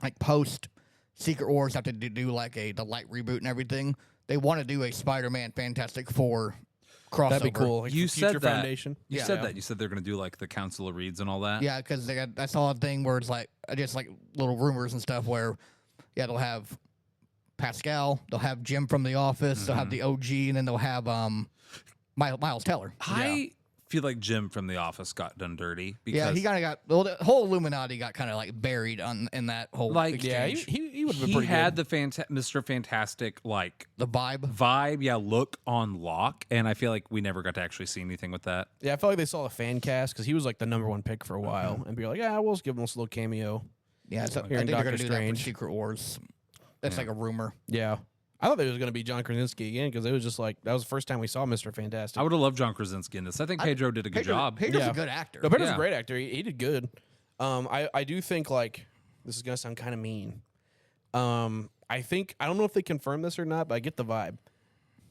like post Secret Wars have to do like the light reboot and everything. They want to do a Spider-Man Fantastic Four crossover. That'd be cool. Like You Future said that. Foundation. You Yeah. said that. You said they're going to do like the Council of Reeds and all that. Yeah, because I saw a thing where it's like just like little rumors and stuff where, yeah, they'll have Pascal, they'll have Jim from The Office, they'll have the OG, and then they'll have Miles Teller. I feel like Jim from The Office got done dirty because Yeah, he kind of got well. The whole Illuminati got kind of like buried in that whole Like, Yeah, exchange. he would have been he pretty had good. the Mr. Fantastic like The vibe. vibe, yeah, look on lock, and I feel like we never got to actually see anything with that. Yeah, I felt like they saw the fan cast because he was like the #1 pick for a while, and be like, yeah, we'll just give him this little cameo. Yeah, so I Here in think they're gonna Doctor do that Strange. for Secret Wars. That's like a rumor. Yeah, I thought it was gonna be John Krasinski again because it was just like that was the first time we saw Mr. Fantastic. I would have loved John Krasinski in this. I think Pedro did a good job. Pedro's Yeah. a good actor. No, Pedro's Yeah. a great actor. He did good. I do think like this is gonna sound kind of mean. I don't know if they confirmed this or not, but I get the vibe.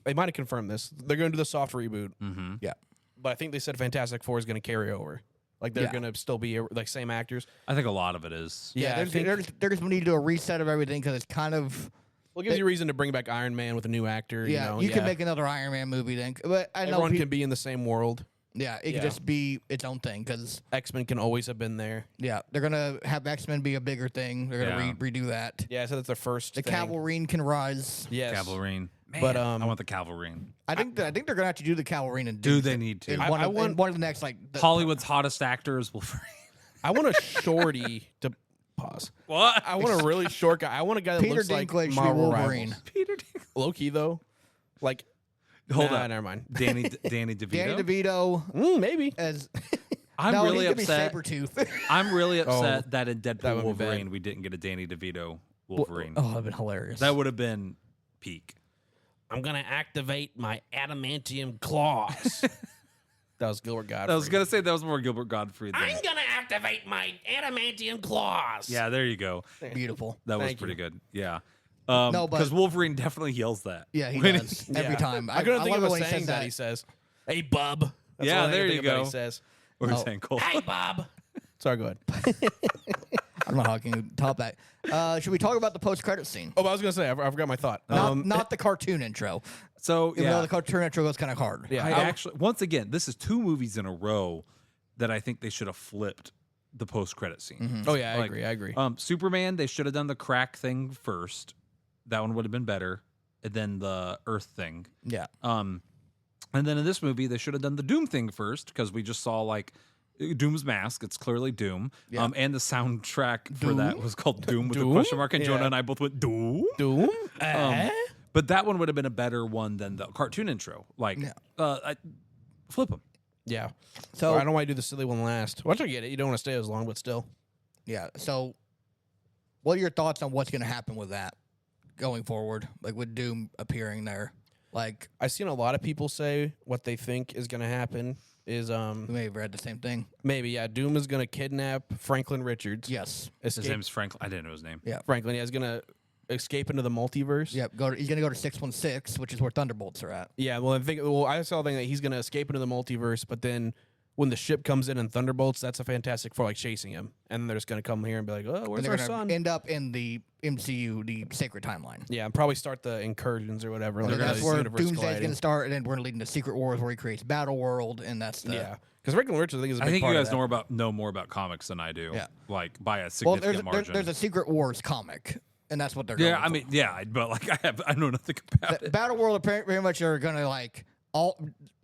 They might have confirmed this. They're gonna do the soft reboot, Mm-hmm. Yeah. but I think they said Fantastic Four is gonna carry over. Like they're Yeah. gonna still be like same actors. I think a lot of it is. Yeah, I there's, think- they're just need to do a reset of everything because it's kind of Well, it gives you a reason to bring back Iron Man with a new actor. yeah. You know, can make another Iron Man movie then, but I know everyone peop- can be in the same world. yeah, it Yeah. can just be its own thing because X-Men can always have been there. yeah, they're gonna have X-Men be a bigger thing. They're gonna Yeah. redo that. Yeah, so that's their first. The thing. Cavalry can rise. Yes. Cavalry. Man, But, I want the Cavalry. I think they're gonna have to do the Cavalry and Do they need to? in I one, of, want- in one of the next like Hollywood's hottest actors will. I want a shorty to Pause. What? I want a really short guy. I want a guy that Peter looks Dinklage like should be Marvel Wolverine. Rivals. Peter Dinklage. Low key though, like Hold nah, on. never mind. Danny DeVito. Danny DeVito Maybe. as I'm no, really he could upset. be Sabretooth. I'm really upset that in that Deadpool would be bad. Wolverine we didn't get a Danny DeVito Wolverine. Oh, that'd been hilarious. That would have been peak. I'm gonna activate my adamantium claws. That was Gilbert Godfrey. I was gonna say that was more Gilbert Godfrey. Than, gonna activate my adamantium claws. yeah, there you go. Beautiful. That was Thank pretty you. good. Yeah. No, but- because Wolverine definitely yells that. Yeah, he When does every time. I couldn't think love of it a when he saying says that he says. Hey, bub. That's Yeah, the only thing I there can you think of that go. He says. What were you Oh. saying, Cole? Hey, bub. Sorry, go ahead. I don't know how I can top that. Should we talk about the post-credit scene? Oh, I was gonna say I forgot my thought. Not the cartoon intro. So Even though yeah, the cartoon intro goes kind of hard. Yeah. I actually once again this is 2 movies in a row that I think they should have flipped the post-credit scene. Oh yeah, I Like, agree. Superman, they should have done the crack thing first. That one would have been better, and then the Earth thing. Yeah. And then in this movie, they should have done the Doom thing first because we just saw like Doom's mask. It's clearly Doom. Yeah. And the soundtrack for that Doom? was called Doom with a Doom? question mark. And Yeah. Jonah and I both went Doom. Doom. But that one would have been a better one than the cartoon intro. Like, Yeah. flip them. Yeah. So I don't want to do the silly one last. Once I get it, you don't want to stay as long, but still. yeah. So, what are your thoughts on what's going to happen with that going forward? Like with Doom appearing there, like I've seen a lot of people say what they think is going to happen is we may have read the same thing. maybe Doom is going to kidnap Franklin Richards. Yes. His Escape name's Franklin. I didn't know his name. Yeah. Franklin. Yeah, is going to escape into the multiverse. Yep. He's going to go to 616, which is where Thunderbolts are at. Yeah. Well, I saw a thing that he's going to escape into the multiverse, but then when the ship comes in and Thunderbolts, that's a Fantastic Four like chasing him, and then they're just going to come here and be like, "Oh, And where's they're our going son?" to end up in the MCU, the Sacred Timeline. Yeah, and probably start the incursions or whatever. And like that's the where universe Doomsday's colliding. going to start, and then we're leading to Secret Wars, where he creates Battle World, and that's the Yeah, because Franklin Richards, I think, is a I big think you part of guys that. know more about comics than I do. Yeah. Like by a well. significant margin. There's a Secret Wars comic, and that's what they're yeah, going I for. mean, yeah, but like I know nothing about it. Battle World very much are gonna like all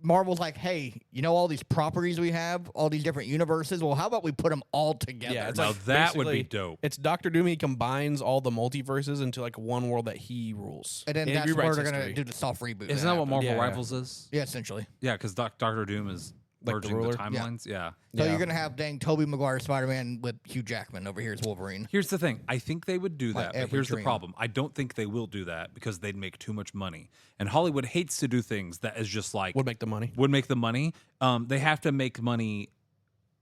Marvel's like, hey, you know all these properties we have, all these different universes. Well, how about we put them all together? Yeah, it's Now like that would be basically- dope. It's Doctor Doom. He combines all the multiverses into like one world that he rules, and then he that's where rewrites they're gonna history. do the soft reboot. Isn't that what Marvel Yeah, yeah. Rivals is? Yeah, essentially. Yeah, because Doctor Doom is Like the merging the, ruler? timelines. Yeah. So Yeah. you're gonna have dang Tobey Maguire Spider-Man with Hugh Jackman over here as Wolverine. Here's the thing. I think they would do My that, but every here's the dream. problem. I don't think they will do that because they'd make too much money. And Hollywood hates to do things that is just like would make the money. would make the money. They have to make money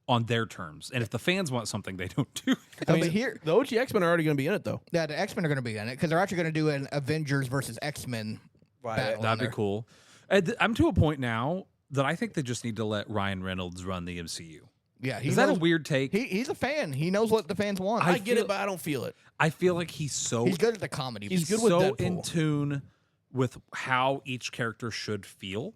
on their terms. And if the fans want something, they don't do it. So, but here, The OG X-Men are already going to be in it though. yeah, the X-Men are gonna be in it because they're actually gonna do an Avengers versus X-Men battle. in That'd be there. cool. I'm to a point now that I think they just need to let Ryan Reynolds run the MCU. Yeah, he Is that a knows- weird take? He's a fan. He knows what the fans want. I get feel- it, but I don't feel it. I feel like he's so He's good at the comedy. He's good with so Deadpool. in tune with how each character should feel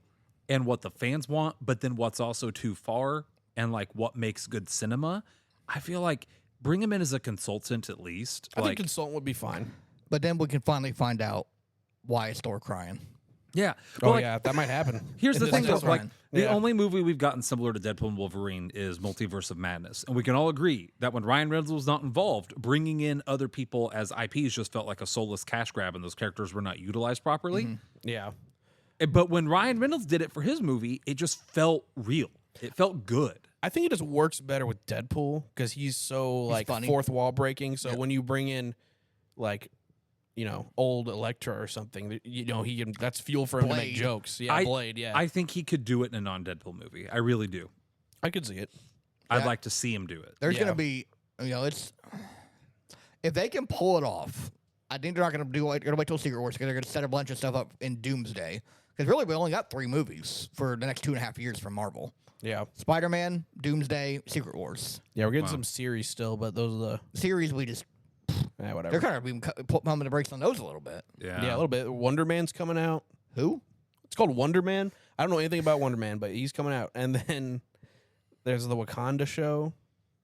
and what the fans want, but then what's also too far and like what makes good cinema. I feel like bring him in as a consultant at least. I like, think consultant would be fine. But then we can finally find out why is Thor crying. yeah. Oh Well, like, yeah, that might happen. Here's In the this thing, though, next like one. the Yeah. only movie we've gotten similar to Deadpool and Wolverine is Multiverse of Madness, and we can all agree that when Ryan Reynolds was not involved, bringing in other people as IPs just felt like a soulless cash grab, and those characters were not utilized properly. Yeah. But when Ryan Reynolds did it for his movie, it just felt real. It felt good. I think it just works better with Deadpool because he's so like funny. fourth wall breaking. So when you bring in like old Elektra or something, he can, that's fuel for him to make Blade. jokes. Yeah, Blade. Yeah, I think he could do it in a non-Deadpool movie. I really do. I could see it. I'd Yeah. like to see him do it. There's Yeah. gonna be, it's if they can pull it off. I think they're not gonna do. They're gonna wait till Secret Wars because they're gonna set a bunch of stuff up in Doomsday. Because really, we only got 3 movies for the next 2.5 years from Marvel: Yeah, Spider-Man, Doomsday, Secret Wars. yeah, we're getting some series still, but those are Series we just whatever. they're kind of even pumping the brakes on those a little bit. Yeah. Yeah, a little bit. Wonder Man's coming out. Who? It's called Wonder Man. I don't know anything about Wonder Man, but he's coming out. And then there's the Wakanda show.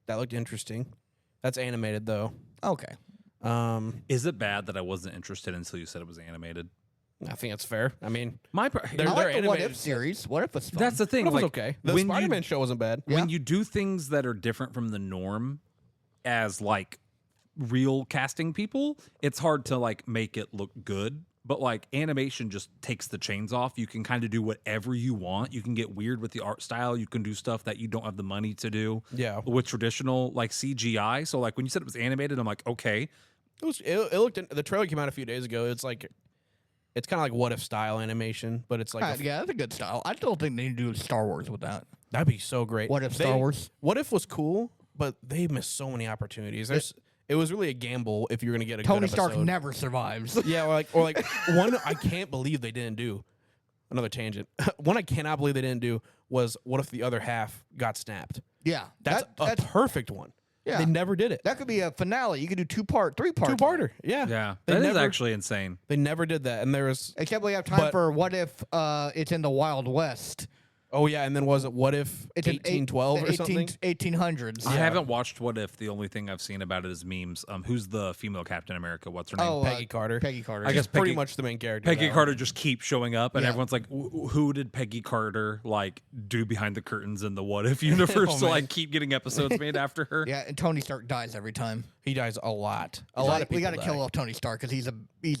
That looked interesting. That's animated though. Okay. Is it bad that I wasn't interested until you said it was animated? I think that's fair. I mean, My I They're like the What animated. If series. What If was fun. that's the thing. it was Like, okay. The when you- Spider-Man show wasn't bad. Yeah. when you do things that are different from the norm as like real casting people, it's hard to like make it look good. But like animation just takes the chains off. You can kind of do whatever you want. You can get weird with the art style. You can do stuff that you don't have the money to do. Yeah. With traditional like CGI. So like when you said it was animated, I'm like, okay. It looked. The trailer came out a few days ago. It's like, it's kind of like What If style animation, but it's like yeah, that's a good style. I still think they need to do Star Wars with that. that'd be so great. What If Star Wars? What If was cool, but they missed so many opportunities. It was really a gamble if you're gonna get a Tony good Stark episode. never survives. Yeah, or like one I can't believe they didn't do. Another tangent. One I cannot believe they didn't do was what if the other half got snapped? Yeah, That's a perfect one. Yeah. They never did it. that could be a finale. You could do 2-part, 3-part. Two-parter. Yeah. Yeah. They That is never- actually insane. They never did that. And there was Except we have time But- for what if it's in the Wild West. oh yeah, and then was it what if It's in 1812 or something? 1800s. I haven't watched What If. The only thing I've seen about it is memes. Who's the female Captain America? What's her name? Oh, Peggy Carter. Peggy Carter. I guess Pretty Peggy- much the main character. Peggy of that Carter just keeps showing up, and Yeah. everyone's like, "Who did Peggy Carter like do behind the curtains in the What If universe to man. like keep getting episodes made after her?" Yeah, and Tony Stark dies every time. one. He dies a lot. A It's lot like, of people we got to die. kill off Tony Stark because he's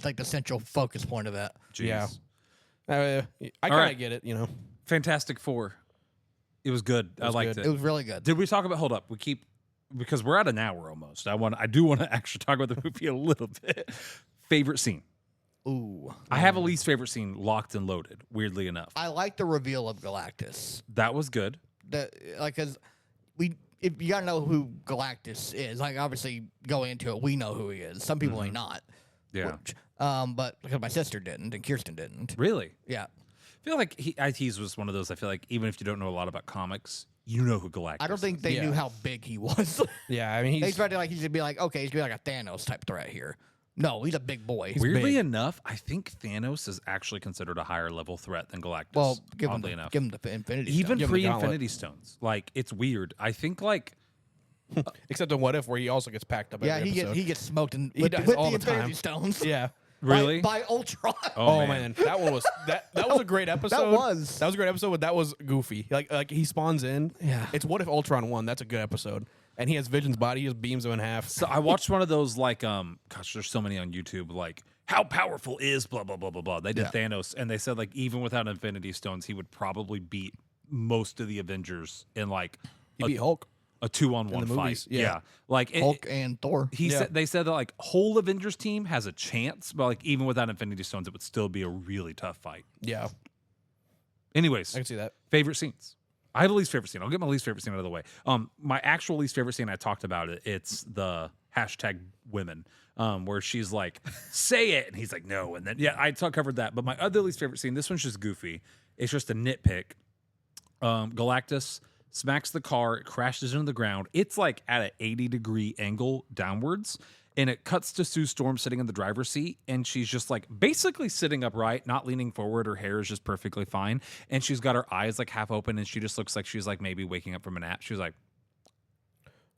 like the central focus point of that. Jeez. Yeah. I kind right. of get it, you know. Fantastic Four. It was good. I was liked good. It was really good. Did we talk about? Hold up. We keep because we're at an hour almost. I do want to actually talk about the movie a little bit. Favorite scene. Ooh, I have a least favorite scene locked and loaded. Weirdly enough, I like the reveal of Galactus. that was good. Because if you gotta know who Galactus is, like obviously going into it, we know who he is. Some people may not. Yeah. Which, but because my sister didn't and Kirsten didn't. Really. Yeah. I feel like IT's was one of those. I feel like even if you don't know a lot about comics, you know who Galactus. I don't think they Yeah. knew how big he was. Yeah, I mean, They he's tried to like he's gonna be like, okay, he's gonna be like a Thanos type threat here. No, he's a big boy. Weirdly big. enough, I think Thanos is actually considered a higher level threat than Galactus. Well, give him oddly enough, the Infinity even Stone. Give him the gauntlet. pre-Infinity Stones, like it's weird. I think like except in What If, where he also gets packed up. Yeah, every episode. he gets smoked with does the all the Infinity time. Stones. Yeah. really. by Ultron. Oh man. that one was that was a great episode. was. That was a great episode, but that was goofy. Like he spawns in. Yeah. It's What If Ultron won. That's a good episode. And he has Vision's body, he just beams him in half. So I watched one of those like gosh, there's so many on YouTube like how powerful is blah blah blah blah blah. They did Yeah. Thanos and they said like even without Infinity Stones, he would probably beat most of the Avengers in like He beat Hulk. a 2-on-1 the fight. movies, yeah. Like Hulk and Thor. he Yeah. said they said that like whole Avengers team has a chance, but like even without Infinity Stones, it would still be a really tough fight. Yeah. Anyways, I can see that. favorite scenes. I have a least favorite scene. I'll get my least favorite scene out of the way. My actual least favorite scene, I talked about it. It's the #women, where she's like, "Say it," and he's like, "No," and then covered that. But my other least favorite scene, this one's just goofy. It's just a nitpick. Galactus smacks the car, it crashes into the ground. It's like at an 80-degree angle downwards. And it cuts to Sue Storm sitting in the driver's seat, and she's just like basically sitting upright, not leaning forward. Her hair is just perfectly fine, and she's got her eyes like half open, and she just looks like she's like maybe waking up from a nap. She's like,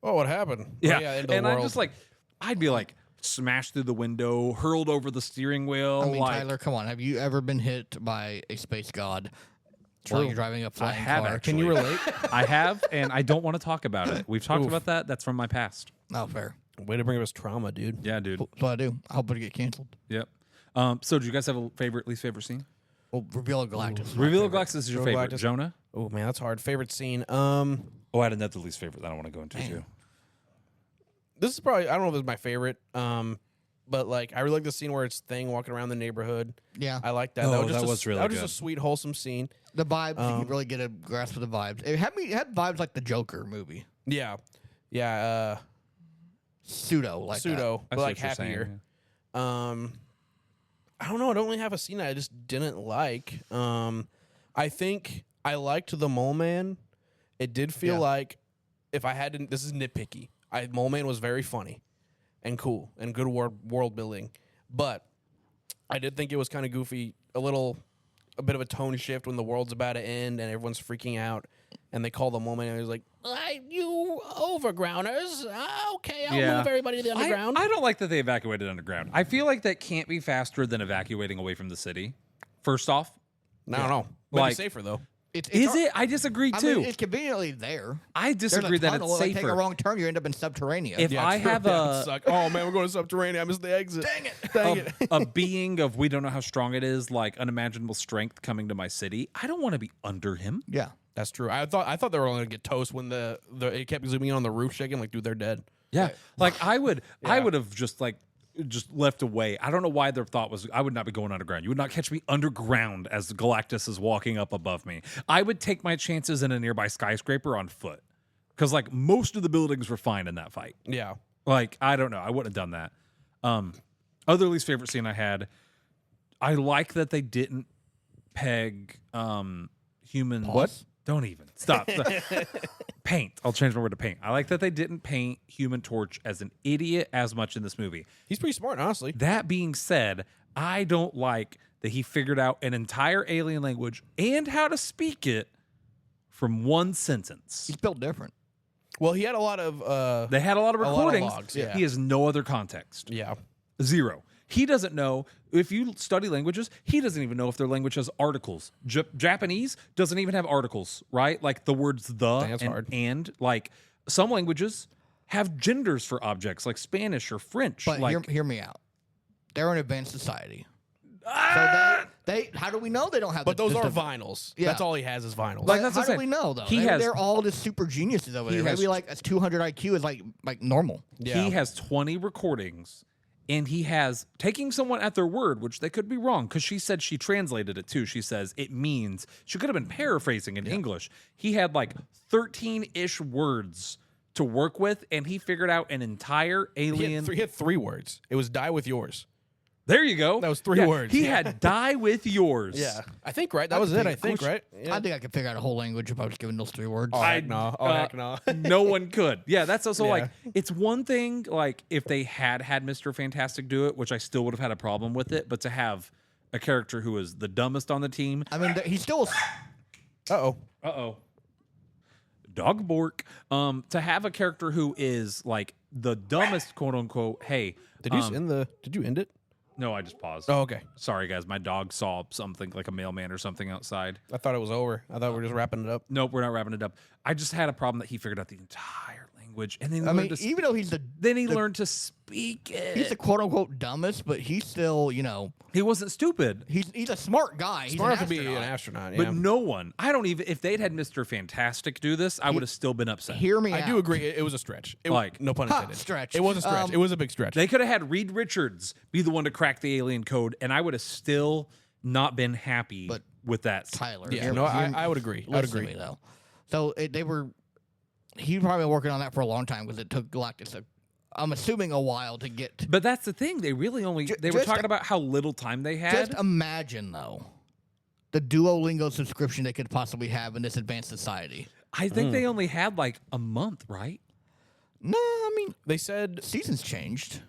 Oh, what happened? yeah, Oh, end of the and I'm world. just like, I'd be like smashed through the window, hurled over the steering wheel. I mean, like, Tyler, come on. Have you ever been hit by a space god while you're driving a flying have car? actually. Can you relate? I have, and I don't want to talk about it. We've talked Oof. about that. That's from my past. Oh, fair. Way to bring up his trauma, dude. Yeah, dude. That's what I do. I hope it get canceled. Yep. So, do you guys have a least favorite scene? Well, reveal of Galactus. Reveal of Galactus is your Reveal of favorite. Galactus. Jonah? Oh man, that's hard. Favorite scene. Oh, I had another least favorite that I want to go into too. This is probably, I don't know if it's my favorite. But like I really like the scene where it's Thing walking around the neighborhood. Yeah. I like that. Oh, that was that was really that was good. just a sweet, wholesome scene. The vibes, you can really get a grasp of the vibes. It had vibes like the Joker movie. Yeah. Yeah. Pseudo, like Pseudo, I but see like what you're saying, happier. I don't know. I don't really have a scene that I just didn't like. I think I liked the Mole Man. It did feel Yeah. like if I had to, this is nitpicky. Mole Man was very funny and cool and good world building, but I did think it was kind of goofy. A bit of a tone shift when the world's about to end and everyone's freaking out, and they call the Mole Man and he's like, "You overgrounders, okay, I'll move everybody to the underground." I don't like that they evacuated underground. I feel like that can't be faster than evacuating away from the city. First off, I don't know. Might Like- be safer though. Is it? I disagree I too. mean, it's conveniently there. I There's a disagree that tunnel, it's like, take a safer. wrong turn, you end up in subterranean. If I true. have That would a suck. Oh man, we're going to subterranean. I missed the exit. Dang it. Dang it. a being of we don't know how strong it is, like unimaginable strength coming to my city, I don't want to be under him. Yeah. That's true. I thought they were going to get toast when it kept zooming in on the roof, shaking like, dude, they're dead. Yeah, like I would have just left away. I don't know why their thought was I would not be going underground. You would not catch me underground as Galactus is walking up above me. I would take my chances in a nearby skyscraper on foot because like most of the buildings were fine in that fight. Yeah. Like I don't know, I wouldn't have done that. Other least favorite scene I had. I like that they didn't peg human. Pause. What? Don't even stop. Paint. I'll change my word to paint. I like that they didn't paint Human Torch as an idiot as much in this movie. He's pretty smart, honestly. That being said, I don't like that he figured out an entire alien language and how to speak it from one sentence. He's built different. Well, he had a lot of They had a lot of recordings. logs, yeah. He has no other context. yeah. Zero. He doesn't know. If you study languages, he doesn't even know if their language has articles. Japanese doesn't even have articles, right? Like the words the That's hard. and like some languages have genders for objects, like Spanish or French. But like, hear me out. They're an advanced society. So they how do we know they don't have But those the are vinyls. Yeah. That's all he has is vinyls. Like, that's how what do I'm we saying. know though? He has- They're all just super geniuses over He there. has- Maybe like a 200 IQ is like normal. yeah. He has 20 recordings, and he has taking someone at their word, which they could be wrong because she said she translated it too. She says it means she could have been paraphrasing in English. He had like 13-ish words to work with, and he figured out an entire alien. He had three words. It was die with yours. There you go. That was three words. He Yeah. had die with yours. I think, right? That was it, I think, right? Yeah. I think I could figure out a whole language if I was given those 3 words. Oh, heck no. Oh, heck no. No one could. Yeah, that's also Yeah. like it's one thing like if they had Mr. Fantastic do it, which I still would have had a problem with it, but to have a character who is the dumbest on the team. I mean, he's still. Uh-oh. Uh-oh. Dog bork. To have a character who is like the dumbest, quote unquote. Hey, Did you end it? no, I just paused. Oh, okay. Sorry, guys. My dog saw something like a mailman or something outside. I thought it was over. I thought we were just wrapping it up. Nope, we're not wrapping it up. I just had a problem that he figured out the entire language, and then I mean, even though he's learned to speak it. he's the quote unquote dumbest, but he's still He wasn't stupid. he's a smart guy. He's Smart an enough to be an astronaut. astronaut, But yeah. no one, I don't even, if they'd had Mr. Fantastic do this, I would have still been upset. Hear me out. I do agree. It was a stretch. Like- no pun Ha, intended. stretch. It was a stretch. It was a big stretch. They could have had Reed Richards be the one to crack the alien code, and I would have still not been happy But with that. Tyler. yeah, hear- no, hear- I would agree. I would listen to agree. me, though. So they were. He probably been working on that for a long time because it took Galactus I'm assuming a while to get. But that's the thing. They really only, they were just- talking about how little time they had. Just imagine though, the Duolingo subscription they could possibly have in this advanced society. I think they only had like a month, right? No, I mean They said seasons changed.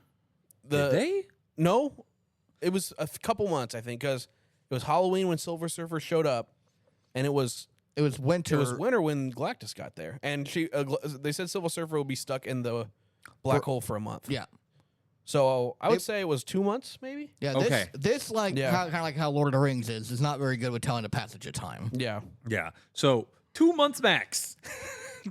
Did they? No, it was a couple months, I think, because it was Halloween when Silver Surfer showed up, and it was winter. it was winter when Galactus got there, and they said Silver Surfer will be stuck in the black hole for a month. Yeah. So I would say it was 2 months, maybe. Yeah, Okay. this like Yeah. kind of like how Lord of the Rings is not very good with telling the passage of time. Yeah, Yeah. So 2 months max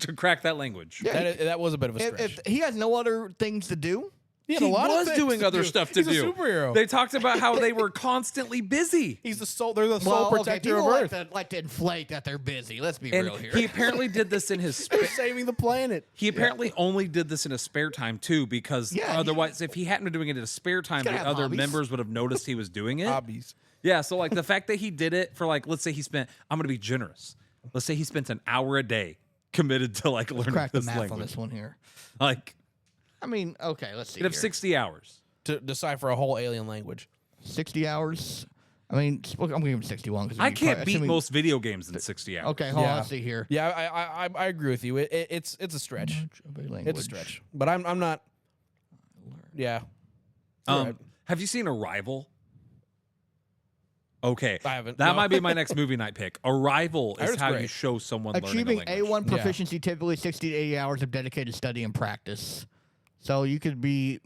to crack that language. Yeah, that was a bit of a stretch. if he has no other things to do, He had He a lot of was things doing to other do. stuff to He's do. a superhero. They talked about how they were constantly busy. They're the sole protector people of Earth. like to inflate that they're busy. Let's be And real here. he apparently did this in his spare. Saving the planet. He apparently only did this in his spare time too, because Yeah, otherwise, if he hadn't been doing it in his spare time, gotta the have other hobbies. members would have noticed he was doing it. Hobbies. Yeah, so like the fact that he did it for like, let's say he spent. I'm going to be generous. Let's say he spent an hour a day committed to like learning Crack the this math on language. this one here. Like I mean, okay, let's see. he'd have here. 60 hours. To decipher a whole alien language. 60 hours. I mean, I'm gonna give him 61 because I can't beat most video games in 60 hours. Okay, hold on. Yeah. Let's see here. Yeah, I agree with you. It's a stretch. It's a stretch. But I'm not. Yeah. Right. Have you seen Arrival? Okay, I haven't, That no. might be my next movie night pick. Arrival I heard is it's how great. you show someone Achieving learning a language. A1 proficiency typically 60 to 80 hours of dedicated study and practice. So you could be,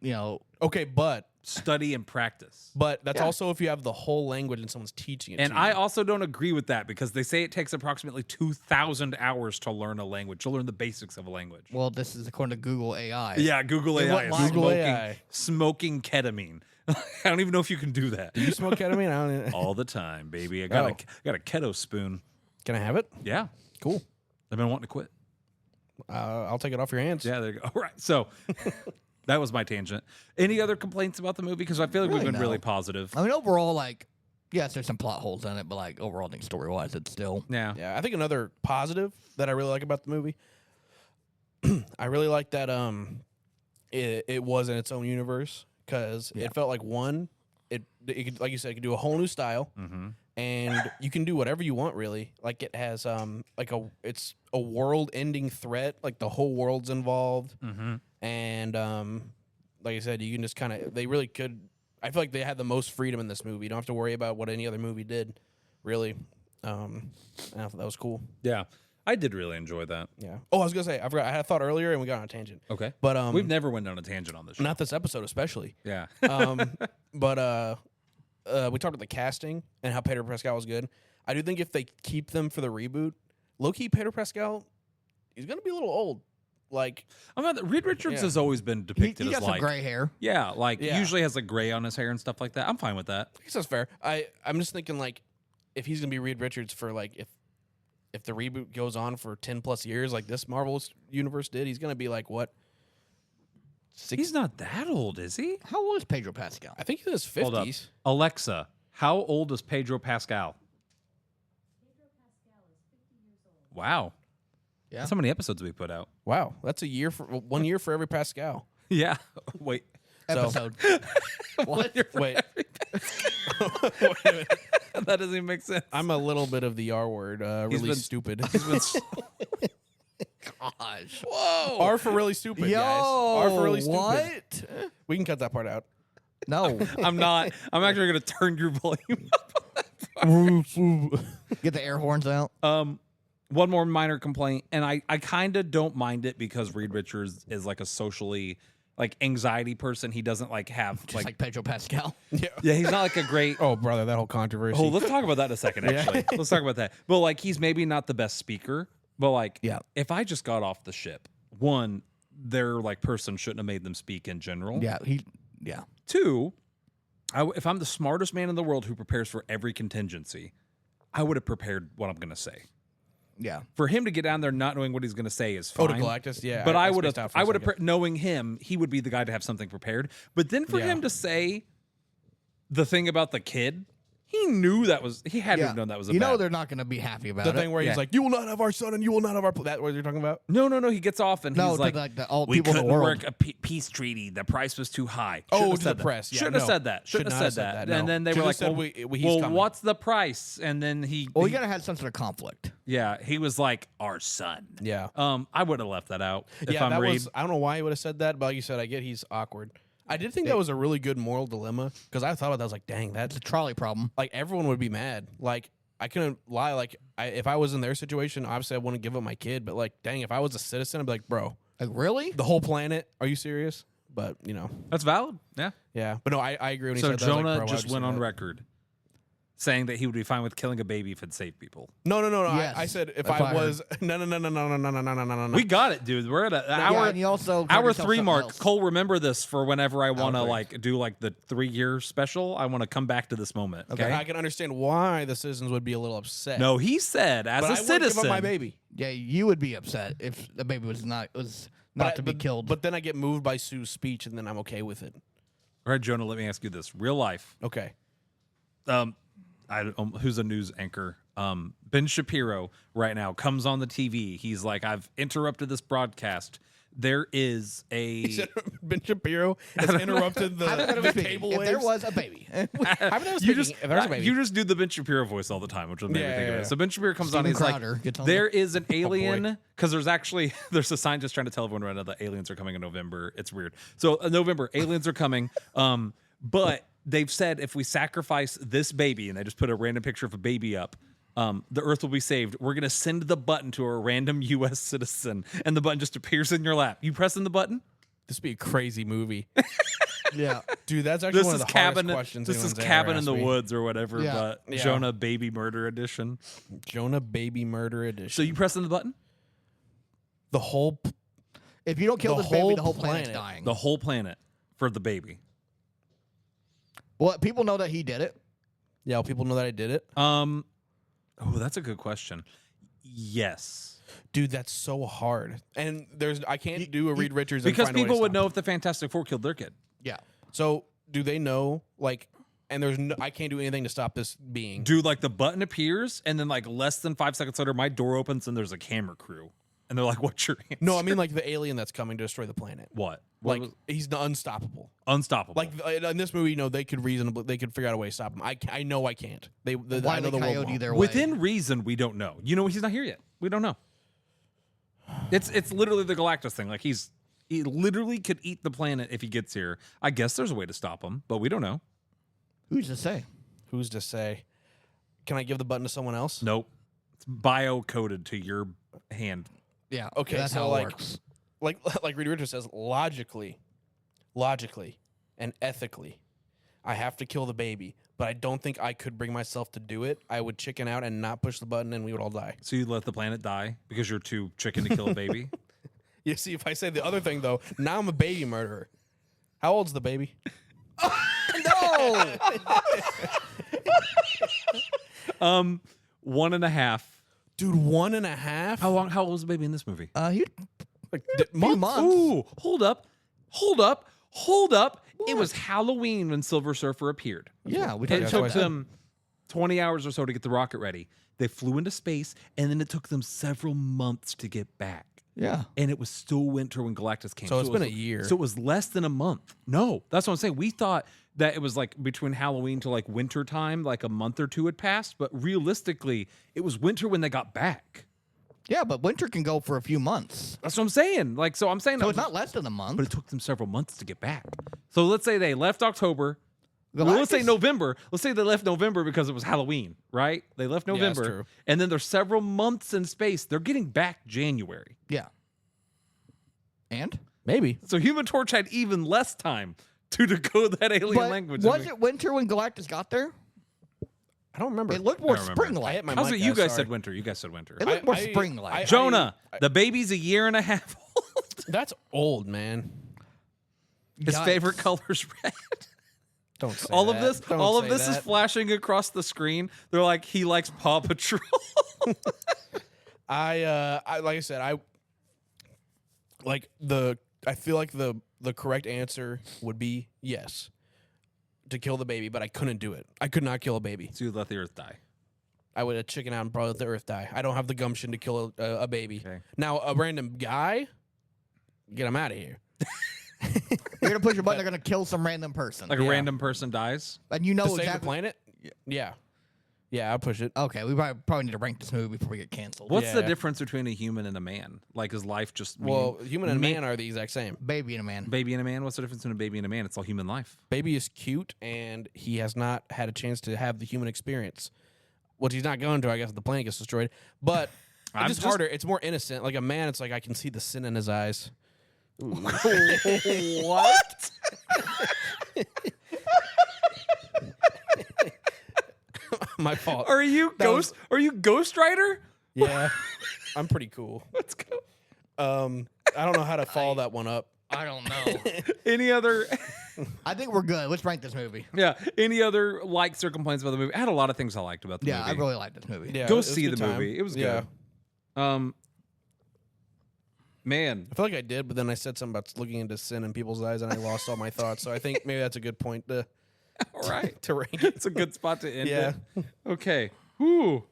Okay, but study and practice. But that's also if you have the whole language and someone's teaching it. And to you. I also don't agree with that because they say it takes approximately 2,000 hours to learn a language, to learn the basics of a language. Well, this is according to Google AI. Yeah, Google AI is Google smoking, AI. smoking ketamine. I don't even know if you can do that. Do you smoke ketamine? I don't even... All the time, baby. I got a keto spoon. Can I have it? Yeah. Cool. I've been wanting to quit. I'll take it off your hands. Yeah, there you go. All right. So that was my tangent. Any other complaints about the movie? Because I feel like we've been really positive. I mean, overall, like, yes, there's some plot holes in it, but like overall, I think story-wise, it's still. Yeah. Yeah, I think another positive that I really like about the movie, I really like that it was in its own universe because it felt like it could, like you said, it could do a whole new style, and you can do whatever you want really. Like it has it's a world-ending threat, like the whole world's involved, and like I said, you can just kind of they really could. I feel like they had the most freedom in this movie. You don't have to worry about what any other movie did, really. And I thought that was cool. Yeah. I did really enjoy that. Yeah. Oh, I was gonna say, I forgot. I had a thought earlier, and we got on a tangent. Okay. But we've never went on a tangent on this show. not this episode, especially. Yeah. But we talked about the casting and how Pedro Pascal was good. I do think if they keep them for the reboot, low-key Pedro Pascal, he's gonna be a little old. Like, Reed Richards has always been depicted He got as some like gray hair. Yeah, like Yeah. usually has like gray on his hair and stuff like that. I'm fine with that. I guess that's fair. I'm just thinking like, if he's gonna be Reed Richards for like if the reboot goes on for 10+ years, like this Marvel universe did, he's gonna be like what? He's not that old, is he? How old is Pedro Pascal? I think he's in his 50s. Hold up. Alexa, how old is Pedro Pascal? Wow. Yeah. That's how many episodes we put out. Wow, that's a year for 1 year for every Pascal. Yeah. Wait. Episode. What? Wait. Wait a minute. That doesn't even make sense. I'm a little bit of the R word. Really been- stupid. Gosh. Whoa. R for really stupid, Yo, guys. R for really stupid. what? We can cut that part out. No. I'm not. I'm actually going to turn your volume Get the air horns out. up. One more minor complaint, and I kind of don't mind it because Reed Richards is like a socially like anxiety person. He doesn't like have Just like Pedro Pascal. Yeah. yeah, he's not like a great. Oh, brother, that whole controversy. Oh, let's talk about that in a second. Actually, let's talk about that. But like, he's maybe not the best speaker. But like, Yeah. if I just got off the ship, one, their like person shouldn't have made them speak in general. Yeah. Yeah. Two, if I'm the smartest man in the world who prepares for every contingency, I would have prepared what I'm going to say. Yeah. For him to get down there not knowing what he's going to say is Oh, fine. to Galactus, yeah. But I would spaced have, out for a second. knowing him, he would be the guy to have something prepared. But then for Yeah. him to say the thing about the kid, he knew that was, he had to have known that was a You bad. know they're not going to be happy about The it. thing where Yeah. he's like, "You will not have our son, and you will not have our." That what you're talking about? No, he gets off and No, he's to like, like all we people in the couldn't world. work a peace treaty. The price was too high. Oh, Shouldn't have to said the that. press. Yeah, Shouldn't no. have said that. Should Shouldn't not have have said said that. that, no. And then they Should've were like, said well, he's well coming. what's the price? And then he Well, you got to have some sort of conflict. yeah, he was like, our son. Yeah. I would have left that out if Yeah, I'm that Reed. was. I don't know why he would have said that, but like you said, I get he's awkward. I did think that was a really good moral dilemma because I thought about that. I was like, dang, that's It's a trolley problem. like everyone would be mad. Like I couldn't lie. Like if I was in their situation, obviously I wouldn't give up my kid. But like, dang, if I was a citizen, I'd be like, bro, Like, really? the whole planet? Are you serious? But you know, That's valid. Yeah. yeah. But no, I agree when he So said that. I was Jonah like, bro, why just would you went say on that? record saying that he would be fine with killing a baby if it saved people. No. Yes. I said if That's what I I was no. We got it, dude. We're at an Yeah, hour. and you also tried Hour to tell 3 something mark. else. Cole, remember this for whenever I want to Hour like do like the 3-year special. I want to come back to this moment. Okay. I can understand why the citizens would be a little upset. No, he said as but a I wouldn't give citizen. up my baby. Yeah, you would be upset if the baby was not to be killed. But then I get moved by Sue's speech, and then I'm okay with it. All right, Jonah. Let me ask you this: real life. Okay. Who's a news anchor? Ben Shapiro right now comes on the TV. He's like, I've interrupted this broadcast. There is a Ben Shapiro has interrupted the cable if waves. there was a baby. you just do the Ben Shapiro voice all the time, which will make me think of yeah. it. So Ben Shapiro comes on. Steven He's Crowder like, gets on there is an alien because there's a scientist trying to tell everyone right now that aliens are coming in November. It's weird. So November, aliens are coming. But they've said if we sacrifice this baby, and they just put a random picture of a baby up, the Earth will be saved. We're gonna send the button to a random U.S. citizen, and the button just appears in your lap. You pressing the button? This would be a crazy movie. Yeah. Dude, that's actually This one is of the cabin. hardest questions. This is anyone's ever cabin in asked the me. woods or whatever. Yeah. But Yeah. Jonah baby murder edition. Jonah baby murder edition. So you pressing the button? the whole If you don't kill The this baby, whole the whole planet's planet. dying. The whole planet for the baby. Well, people know that he did it. yeah, people know that I did it. Oh, that's a good question. Yes. Dude, that's so hard. And I can't do a Reed Richards and Because find a way to people would stop know it. if the Fantastic Four killed their kid. Yeah. So do they know like? And I can't do anything to stop this being. Dude, like the button appears, and then like less than 5 seconds later, my door opens and there's a camera crew, and they're like, "What's your answer?" No, I mean like the alien that's coming to destroy the planet. what? Like was- he's unstoppable. unstoppable. Like in this movie, they could figure out a way to stop him. I know I can't. I Why know the the world coyote won't. their way? within reason, we don't know. You know, he's not here yet. We don't know. It's literally the Galactus thing. Like he literally could eat the planet if he gets here. I guess there's a way to stop him, but we don't know. Who's to say? Who's to say? Can I give the button to someone else? Nope. It's bio coded to your hand. Yeah. Okay, That's so how it like- works. Like Reed Richards says, logically, and ethically, I have to kill the baby. But I don't think I could bring myself to do it. I would chicken out and not push the button, and we would all die. So you let the planet die because you're too chicken to kill a baby. You see, if I say the other thing though, now I'm a baby murderer. How old's the baby? No. 1.5. Dude, 1.5. How old was the baby in this movie? He Like, months. Ooh, hold up. It was Halloween when Silver Surfer appeared. Yeah, we It talked That's took why I said- them 20 hours or so to get the rocket ready. They flew into space, and then it took them several months to get back. Yeah. And it was still winter when Galactus came. So it's it been was- a year. So it was less than a month. No, that's what I'm saying. We thought that it was like between Halloween to like winter time, like a month or two had passed. But realistically, it was winter when they got back. Yeah, but winter can go for a few months. That's what I'm saying. Like, so I'm saying So that it's not less than a month. but it took them several months to get back. So let's say they left October. Well, let's say Galactus- November. Let's say they left November because it was Halloween, right? They left that's November, true. and then there's several months in space. They're getting back January. Yeah. And? Maybe. So Human Torch had even less time to decode that alien But language. was it winter when Galactus got there? I don't remember. It looked more I remember. I spring-like. hit my How's mic, it? You guys sorry. said winter. You guys said winter. It looked more I- spring-like. Jonah, the baby's a year and a half old. That's old, man. His Yikes. Oh, favorite color's red. Don't say All that. of this, Don't all of say this is that. flashing across the screen. They're like, he likes Paw Patrol. I like I said, I feel like the correct answer would be yes, to kill the baby, but I couldn't do it. I could not kill a baby. So you let the Earth die. I would have chicken out and probably let the earth die. I don't have the gumption to kill a baby. Okay. Now a random guy, get him out of here. You're gonna push your button. They're gonna kill some random person, Like a Yeah. random person dies. and you know To save the exactly. planet? Yeah, I'll push it. Okay, we probably need to rank this movie before we get canceled. What's the Yeah. difference between a human and a man? Like, is life just Well, human and me- man are the exact same. Baby and a man. baby and a man? What's the difference between a baby and a man? It's all human life. Baby is cute, and he has not had a chance to have the human experience. Which he's not going to, I guess, if the planet gets destroyed. But I'm it's just just- harder. It's more innocent. Like a man, it's like I can see the sin in his eyes. What? My fault. Are you That Ghost? Are you Ghost Rider? Yeah, I'm pretty cool. Let's go. I don't know how to follow that one up. I don't know. Any other? I think we're good. Let's rank this movie. Yeah. Any other likes or complaints about the movie? I had a lot of things I liked about the Yeah, I movie. really like this movie. Yeah, Go it was a see good the time. movie. It was Yeah. good. Man, I feel like I did, but then I said something about looking into sin in people's eyes, and I lost all my thoughts. So I think maybe that's a good point to all right. to rank it. It's a good spot to end Yeah. it. Okay. Whew.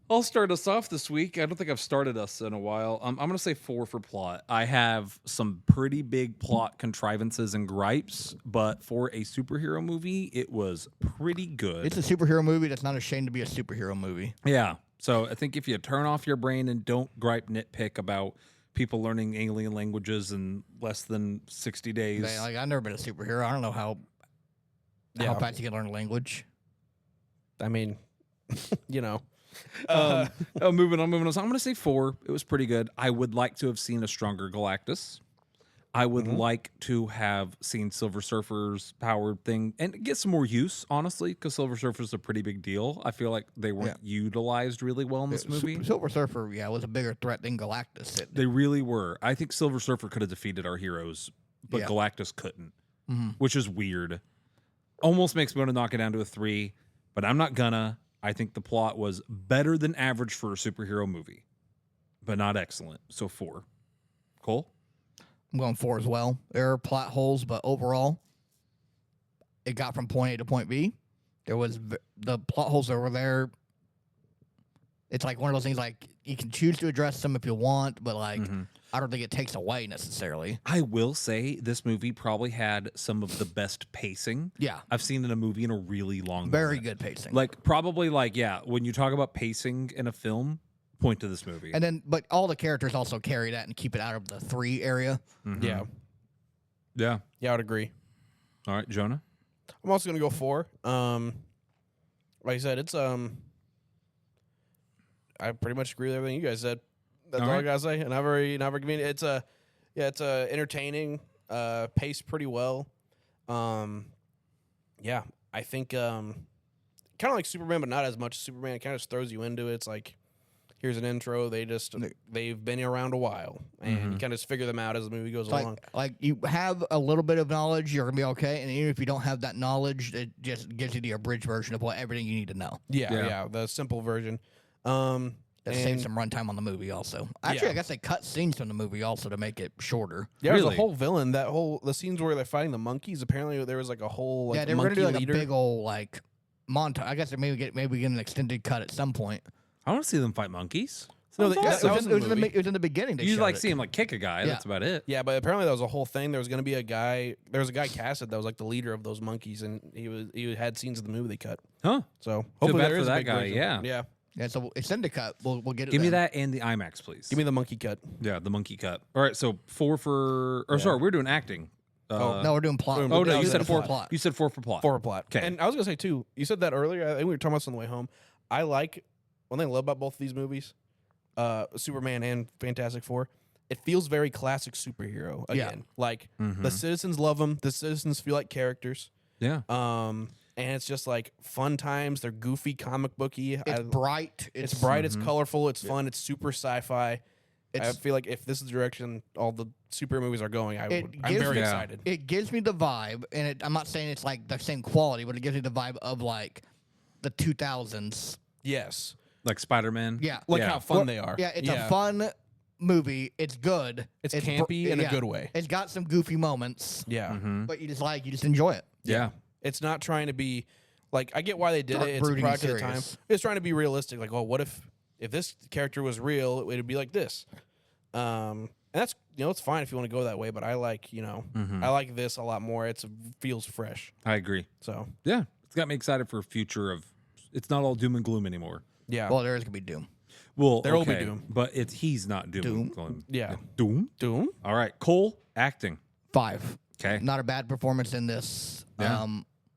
I'll start us off this week. I don't think I've started us in a while. I'm going to say 4 for plot. I have some pretty big plot contrivances and gripes, but for a superhero movie, it was pretty good. It's a superhero movie that's not ashamed to be a superhero movie. Yeah. So I think if you turn off your brain and don't gripe nitpick about people learning alien languages in less than 60 days. Like, I've never been a superhero. I don't know how Yeah. fast you can learn a language. I mean, you know. Moving on. So I'm going to say 4. It was pretty good. I would like to have seen a stronger Galactus. I would like to have seen Silver Surfer's powered thing and get some more use, honestly, because Silver Surfer's a pretty big deal. I feel like they weren't utilized really well in this movie. Silver Surfer, was a bigger threat than Galactus. They really were. I think Silver Surfer could have defeated our heroes, but Galactus couldn't, which is weird. Almost makes me want to knock it down to a 3, but I'm not gonna. I think the plot was better than average for a superhero movie, but not excellent. So 4. Cole? I'm going 4 as well. There are plot holes, but overall, it got from point A to point B. There was the plot holes that were there. It's like one of those things like you can choose to address them if you want, but like I don't think it takes away necessarily. I will say this movie probably had some of the best pacing I've seen in a movie in a really long Very moment. good pacing. Like probably like when you talk about pacing in a film, point to this movie. And then but all the characters also carry that and keep it out of the 3 area. Yeah. Yeah. Yeah, I would agree. All right, Jonah? I'm also gonna go 4. Like I said, it's I pretty much agree with everything you guys said. That's all I gotta say. And I've already given it's it's entertaining, paced pretty well. Yeah, I think kind of like Superman, but not as much as Superman. It kind of just throws you into it. It's like here's an intro. They've been around a while, and you kind of just figure them out as the movie goes along. Like you have a little bit of knowledge, you're gonna be okay. And even if you don't have that knowledge, it just gives you the abridged version of everything you need to know. Yeah, the simple version. That saves some runtime on the movie also. Actually, I guess they cut scenes from the movie also to make it shorter. Yeah, there's a whole villain. The scenes where they're fighting the monkeys. Apparently, there was like a whole they were gonna do like a big old montage. I guess they maybe get an extended cut at some point. I want to see them fight monkeys. No, it was in the beginning. You see him like kick a guy. That's about it. Yeah, but apparently that was a whole thing. There was going to be a guy. There was a guy casted that was like the leader of those monkeys, and he had scenes of the movie they cut. Huh? So hopefully bad there for is a that big guy. version. Yeah. Yeah, so extended cut. We'll get it. Give me then. that and the IMAX, please. Give me the monkey cut. Yeah, the monkey cut. All right, so 4 for. Or sorry, we're doing acting. No, we're doing plot. Oh no, you said 4 for plot. You said 4 for plot. 4 for plot. Okay. And I was gonna say too. You said that earlier. I think we were talking about this on the way home. I like one thing I love about both of these movies, Superman and Fantastic Four. It feels very classic superhero again. Like the citizens love them. The citizens feel like characters. Yeah. And it's just like fun times. They're goofy, comic booky. It's bright. It's bright. It's colorful. It's fun. It's super sci-fi. I feel like if this is the direction all the superhero movies are going, I'm very excited. It gives me the vibe, and I'm not saying it's like the same quality, but it gives me the vibe of like the 2000s. Yes. Like Spider-Man. Yeah. Like how fun they are. Yeah, it's a fun movie. It's good. It's campy in a good way. It's got some goofy moments. Yeah. But you just enjoy it. Yeah. It's not trying to be like I get why they did Dark, it. It's a brooding, product at the time. serious. It's trying to be realistic. Like, well, what if this character was real? It would be like this. And that's it's fine if you want to go that way. But I like I like this a lot more. It feels fresh. I agree. So Yeah, it's got me excited for a future of. It's not all doom and gloom anymore. yeah. Well, there is gonna be Doom. Well, There will be doom. but he's not doom. and gloom. Yeah. Doom. Doom. All right, Cole acting. 5. Okay. Not a bad performance in this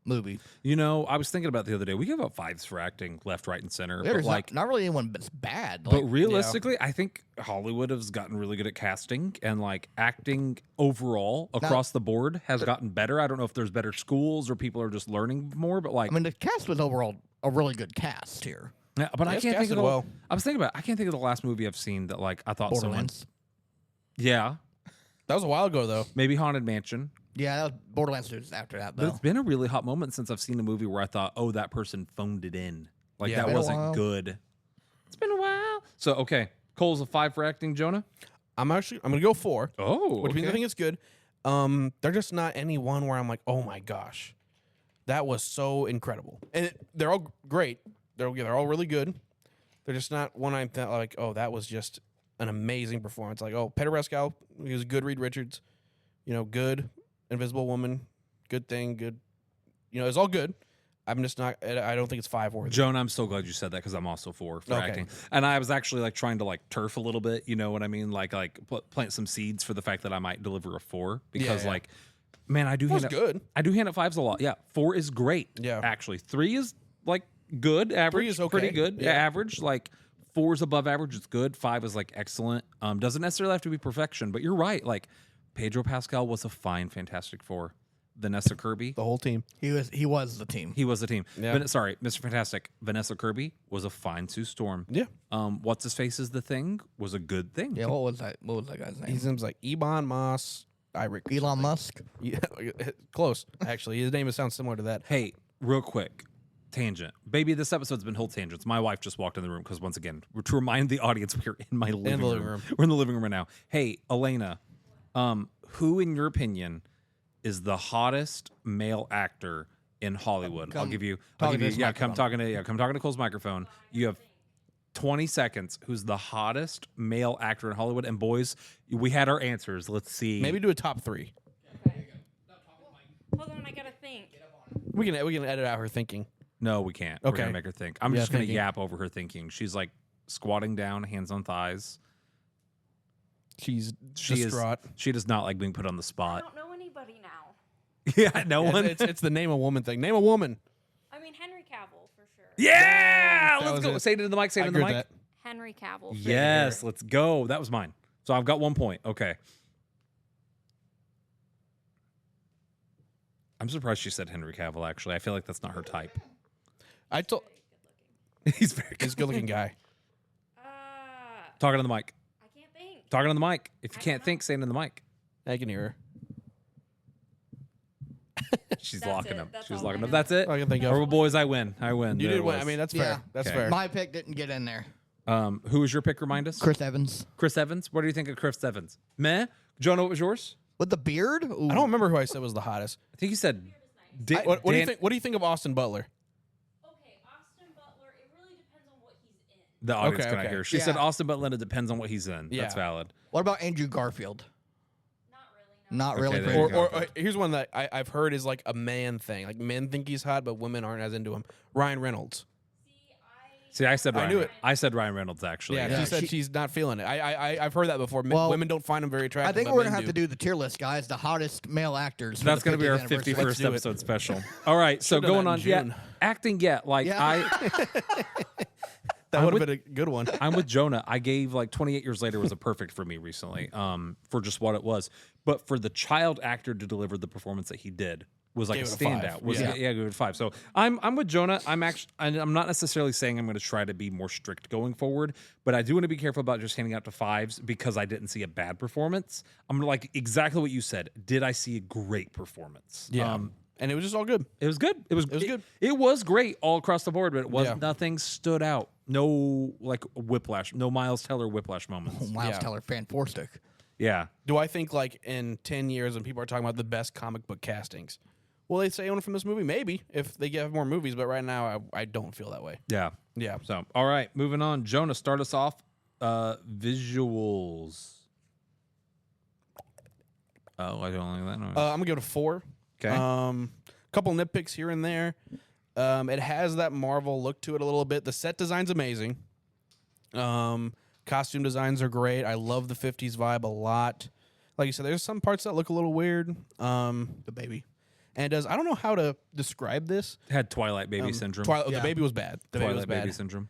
movie. I was thinking about it the other day. We give out 5s for acting left, right, and center. There's but like, not really anyone that's bad. but realistically, I think Hollywood has gotten really good at casting and like acting overall across the board has gotten better. I don't know if there's better schools or people are just learning more, but like, I mean, the cast was overall a really good cast here. yeah, but I it's can't think of casted well. I was thinking about. I can't think of the last movie I've seen that like I thought someone. Borderlands. Yeah, That was a while ago though. maybe Haunted Mansion. Yeah, that was Borderlands 2 after that, But though. it's been a really hot moment since I've seen a movie where I thought, oh, that person phoned it in. Like Yeah. that Been a wasn't while. good. It's been a while. So okay, Cole's a 5 for acting. Jonah. I'm gonna go 4. Oh, Which means I think it's good. They're just not any one where I'm like, oh my gosh, that was so incredible. And they're all great. They're all really good. They're just not one I'm like, oh, that was just an amazing performance. Like, oh, Pedro Pascal, he was good. Reed Richards, good. Invisible Woman, good thing, good. It's all good. I'm just not. I don't think it's 5 worthy. Jonah, I'm so glad you said that because I'm also 4 for Okay. acting. And I was actually like trying to like turf a little bit. You know what I mean? Like plant some seeds for the fact that I might deliver a 4 because Yeah. like, man, I do Four's hand good. I do hand out 5s a lot. Yeah, 4 is great. Yeah. actually 3 is like good, average. 3 is okay. Pretty good. Yeah. Average. Like 4 is above average. It's good. 5 is like excellent. Doesn't necessarily have to be perfection, but you're right. Like Pedro Pascal was a fine Fantastic Four. Vanessa Kirby, The whole team. He was the team. he was the team. Yeah. Sorry, Mr. Fantastic. Vanessa Kirby was a fine Sue Storm. Yeah. What's his face is the Thing was a good thing. Yeah, what was that? What was that guy's name? His name's like Ebon Moss. Elon Musk. Yeah, close. Actually, his name sounds similar to that. Hey, real quick, tangent, baby. This episode's been whole tangents. My wife just walked in the room because once again, to remind the audience, we're in my living room. We're in the living room right now. Hey, Elena, who in your opinion is the hottest male actor in Hollywood? I'll give you. Yeah, come talking to Cole's microphone. You have 20 seconds. Who's the hottest male actor in Hollywood? And boys, we had our answers. Let's see. Maybe do a top 3. Hold on, I gotta think. We can edit out her thinking. No, we can't. We're Okay. gonna make her think. I'm Yeah, just gonna thinking. yap over her thinking. She's like squatting down, hands on thighs. She's She distraught. She does not like being put on the I spot. don't know anybody now. Yeah, no one. It's the name a woman thing. Name a woman. I mean, Henry Cavill for sure. Yeah, That let's was go. it. Say it into the mic. Say it I into the agree mic. with Henry Cavill. For Yes, let's go. That was mine. So I've got 1 point. Okay. I'm surprised she said Henry Cavill. Actually, I feel like that's not her type. I told. He's very He's a good-looking guy. talking on the mic. I can't think. Talking on the mic. If you can't think, say it in the mic. I can hear her. She's That's locking it. him. That's She's all locking I him. know. That's it. I can think of. All right, boys, I win. I win. You There did it win. was. I mean, that's Yeah. fair. That's Okay. fair. My pick didn't get in there. Who was your pick? Remind us. Chris Evans Chris Evans. What do you think of Chris Evans? Meh. Jonah, what was yours? with the beard. Ooh. I don't remember who I said was the hottest. I think you said. What do you think? What do you think of Austin Butler? Okay, Austin Butler. It really depends on what he's in. The audience Okay, cannot okay. hear. She Yeah. said Austin Butler. It depends on what he's in. Yeah. That's valid. What about Andrew Garfield? Not really. No. Not really. there for you me. go. Or here's one that I've heard is like a man thing. Like men think he's hot, but women aren't as into him. Ryan Reynolds. See, I said I Ryan. knew it. I said Ryan Reynolds actually. Yeah, Yeah, she said she- she's not feeling it. I've heard that before. Well, Women don't find him very I attractive. think but we're gonna men have to do the tier list, guys. The hottest male actors. for That's the going to be our 50th anniversary. 51st do it. episode special. All right, so Should've done going that on, in yeah, June. acting, yeah, like Yeah. That I'm would have with- been a good one. I'm with Jonah. I gave like 28 Years Later was a perfect for me recently, for just what it was. But for the child actor to deliver the performance that he did was like Gave a it a 5. standout. Was Yeah. yeah, give it a 5. So I'm with Jonah. I'm not necessarily saying I'm going to try to be more strict going forward, but I do want to be careful about just handing out to 5s because I didn't see a bad performance. I'm like exactly what you said. Did I see a great performance? Yeah, and it was just all good. It was good. It was good. It was great all across the board, but it was Yeah. nothing stood out. No like whiplash. No Miles Teller whiplash moments. Miles Yeah. Teller, fantastic. Yeah. Do I think like in 10 years when people are talking about the best comic book castings, will they say anyone from this movie? Maybe if they have more movies, but right now I don't feel that way. Yeah. Yeah. So, all right, moving on. Jonah, start us off. Visuals. Oh, I don't like that noise. I'm gonna give it a 4. Okay. Couple nitpicks here and there. It has that Marvel look to it a little bit. The set design's amazing. Costume designs are great. I love the 50s vibe a lot. Like you said, there's some parts that look a little weird. The baby. And I don't know how to describe this. Had Twilight Baby syndrome. The Yeah. baby was bad. The baby was Twilight bad. Baby syndrome.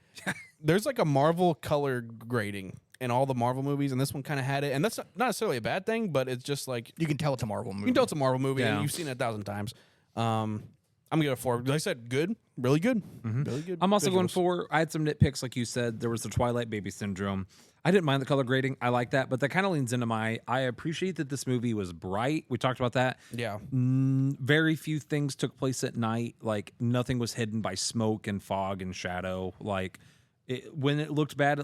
There's like a Marvel color grading in all the Marvel movies, and this one kind of had it. And that's not necessarily a bad thing, but it's just like You can tell it's a Marvel movie. you can tell it's a Marvel movie, Yeah. and you've seen it 1,000 times. I'm gonna give it a 4. Like I said, good, really good, really good. I'm also going visuals. for, I had some nitpicks, like you said. There was the Twilight Baby syndrome. I didn't mind the color grading. I like that, but that kind of leans into I appreciate that this movie was bright. We talked about that. Yeah, Very few things took place at night. Like nothing was hidden by smoke and fog and shadow. Like when it looked bad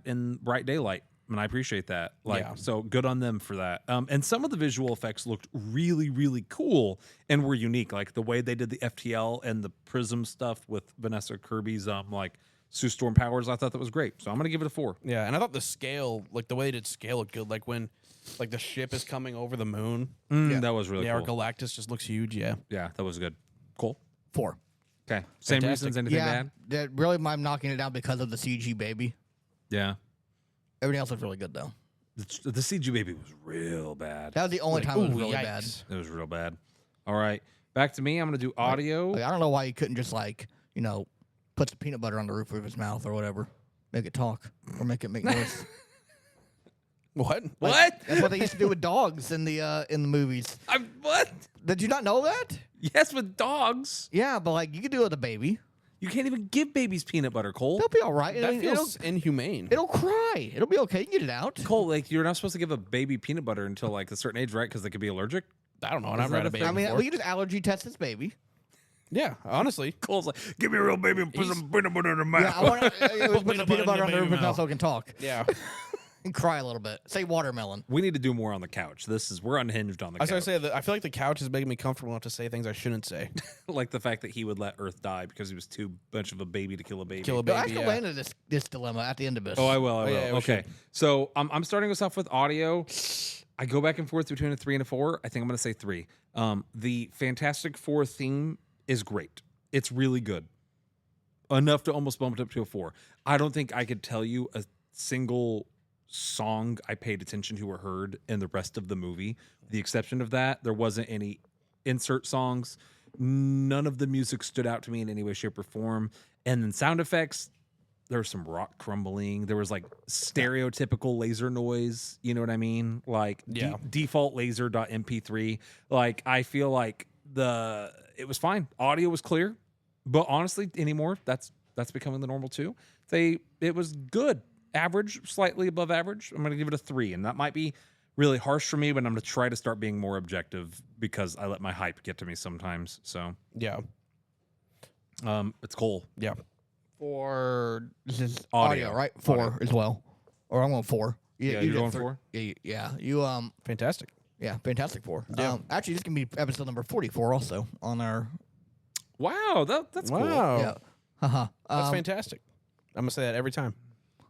in bright daylight. And I appreciate that. Like, Yeah. so good on them for that. And some of the visual effects looked really, really cool and were unique. Like the way they did the FTL and the prism stuff with Vanessa Kirby's like Sue Storm powers. I thought that was great. So I'm gonna give it a 4. yeah, and I thought the scale, like the way they did scale, looked good. Like when, like the ship is coming over the moon. That was really Yeah, our cool. Galactus just looks huge. Yeah, Yeah, that was good. Cool. 4. Okay. Same Fantastic. reasons. Anything Yeah, bad? that really I'm knocking it down because of the CG baby. Yeah. Everything else was really good though. The CG baby was real bad. That was the only time it was ooh, really bad. yikes. It was real bad. All right. Back to me. I'm going to do audio. Like, I don't know why you couldn't just put some peanut butter on the roof of his mouth or whatever, make it talk or make it make noise. What? What? That's what they used to do with dogs in the movies. What? Did you not know that? Yes, with dogs. Yeah, but like you could do it with a baby. You can't even give babies peanut butter, Cole. They'll be all right. That feels inhumane. It'll cry. It'll be okay. You can get it out. Cole, like you're not supposed to give a baby peanut butter until like a certain age, right? Because they could be allergic. I don't know. I've Is never had that a a baby thing? I mean, before. we can just allergy test this baby. Yeah, honestly. Cole's like, give me a real baby and put some peanut butter in her mouth. Yeah, I want to put some peanut butter on her baby mouth so I can talk Yeah. and cry a little bit. Say watermelon. We need to do more on the couch. We're unhinged on the I was couch. going to say that I feel like the couch is making me comfortable enough to say things I shouldn't say. Like the fact that he would let Earth die because he was too much of a baby to kill a baby. Kill a But I baby. can Yeah. land this dilemma at the end of this. Oh, I will. I will. yeah, we Okay. So I'm starting us off with audio. I go back and forth between a 3 and a 4. I think I'm going to say 3. The Fantastic Four theme is great. It's really good. Enough to almost bump it up to a 4. I don't think I could tell you a single song I paid attention to or heard in the rest of the movie. The exception of that, there wasn't any insert songs. None of the music stood out to me in any way, shape, or form. And then sound effects, there was some rock crumbling. There was like stereotypical laser noise. You know what I mean? Like Yeah. default laser.mp3. Like I feel like it was fine. Audio was clear, but honestly, anymore that's becoming the normal too. It was good, average, slightly above average. I'm gonna give it a 3, and that might be really harsh for me, but I'm gonna try to start being more objective because I let my hype get to me sometimes. So Yeah. it's Cole. Yeah. For this is Audio. audio, right? 4 as well. Or I'm going 4. Yeah, you you're did going 3. 4? Yeah. You Fantastic. yeah, Fantastic 4. Yeah. Actually, this can be episode number 44 also on our Wow, that's cool. Wow. yeah. Haha. That's fantastic. I'm going to say that every time.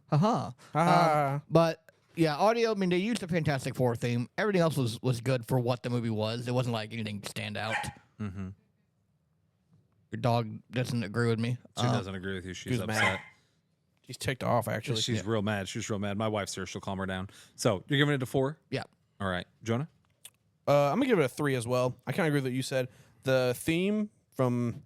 Haha. Ha But yeah, audio. I mean, they used the Fantastic Four theme. Everything else was good for what the movie was. It wasn't like anything stand out. Mm-hmm. Your dog doesn't agree with me. She doesn't agree with you. She's Who's upset. mad? She's ticked off, actually. She's real mad. She's real mad. My wife's here. She'll calm her down. So you're giving it a 4? Yeah. All right, Jonah. I'm going to give it a 3 as well. I kind of agree with what you said. The theme from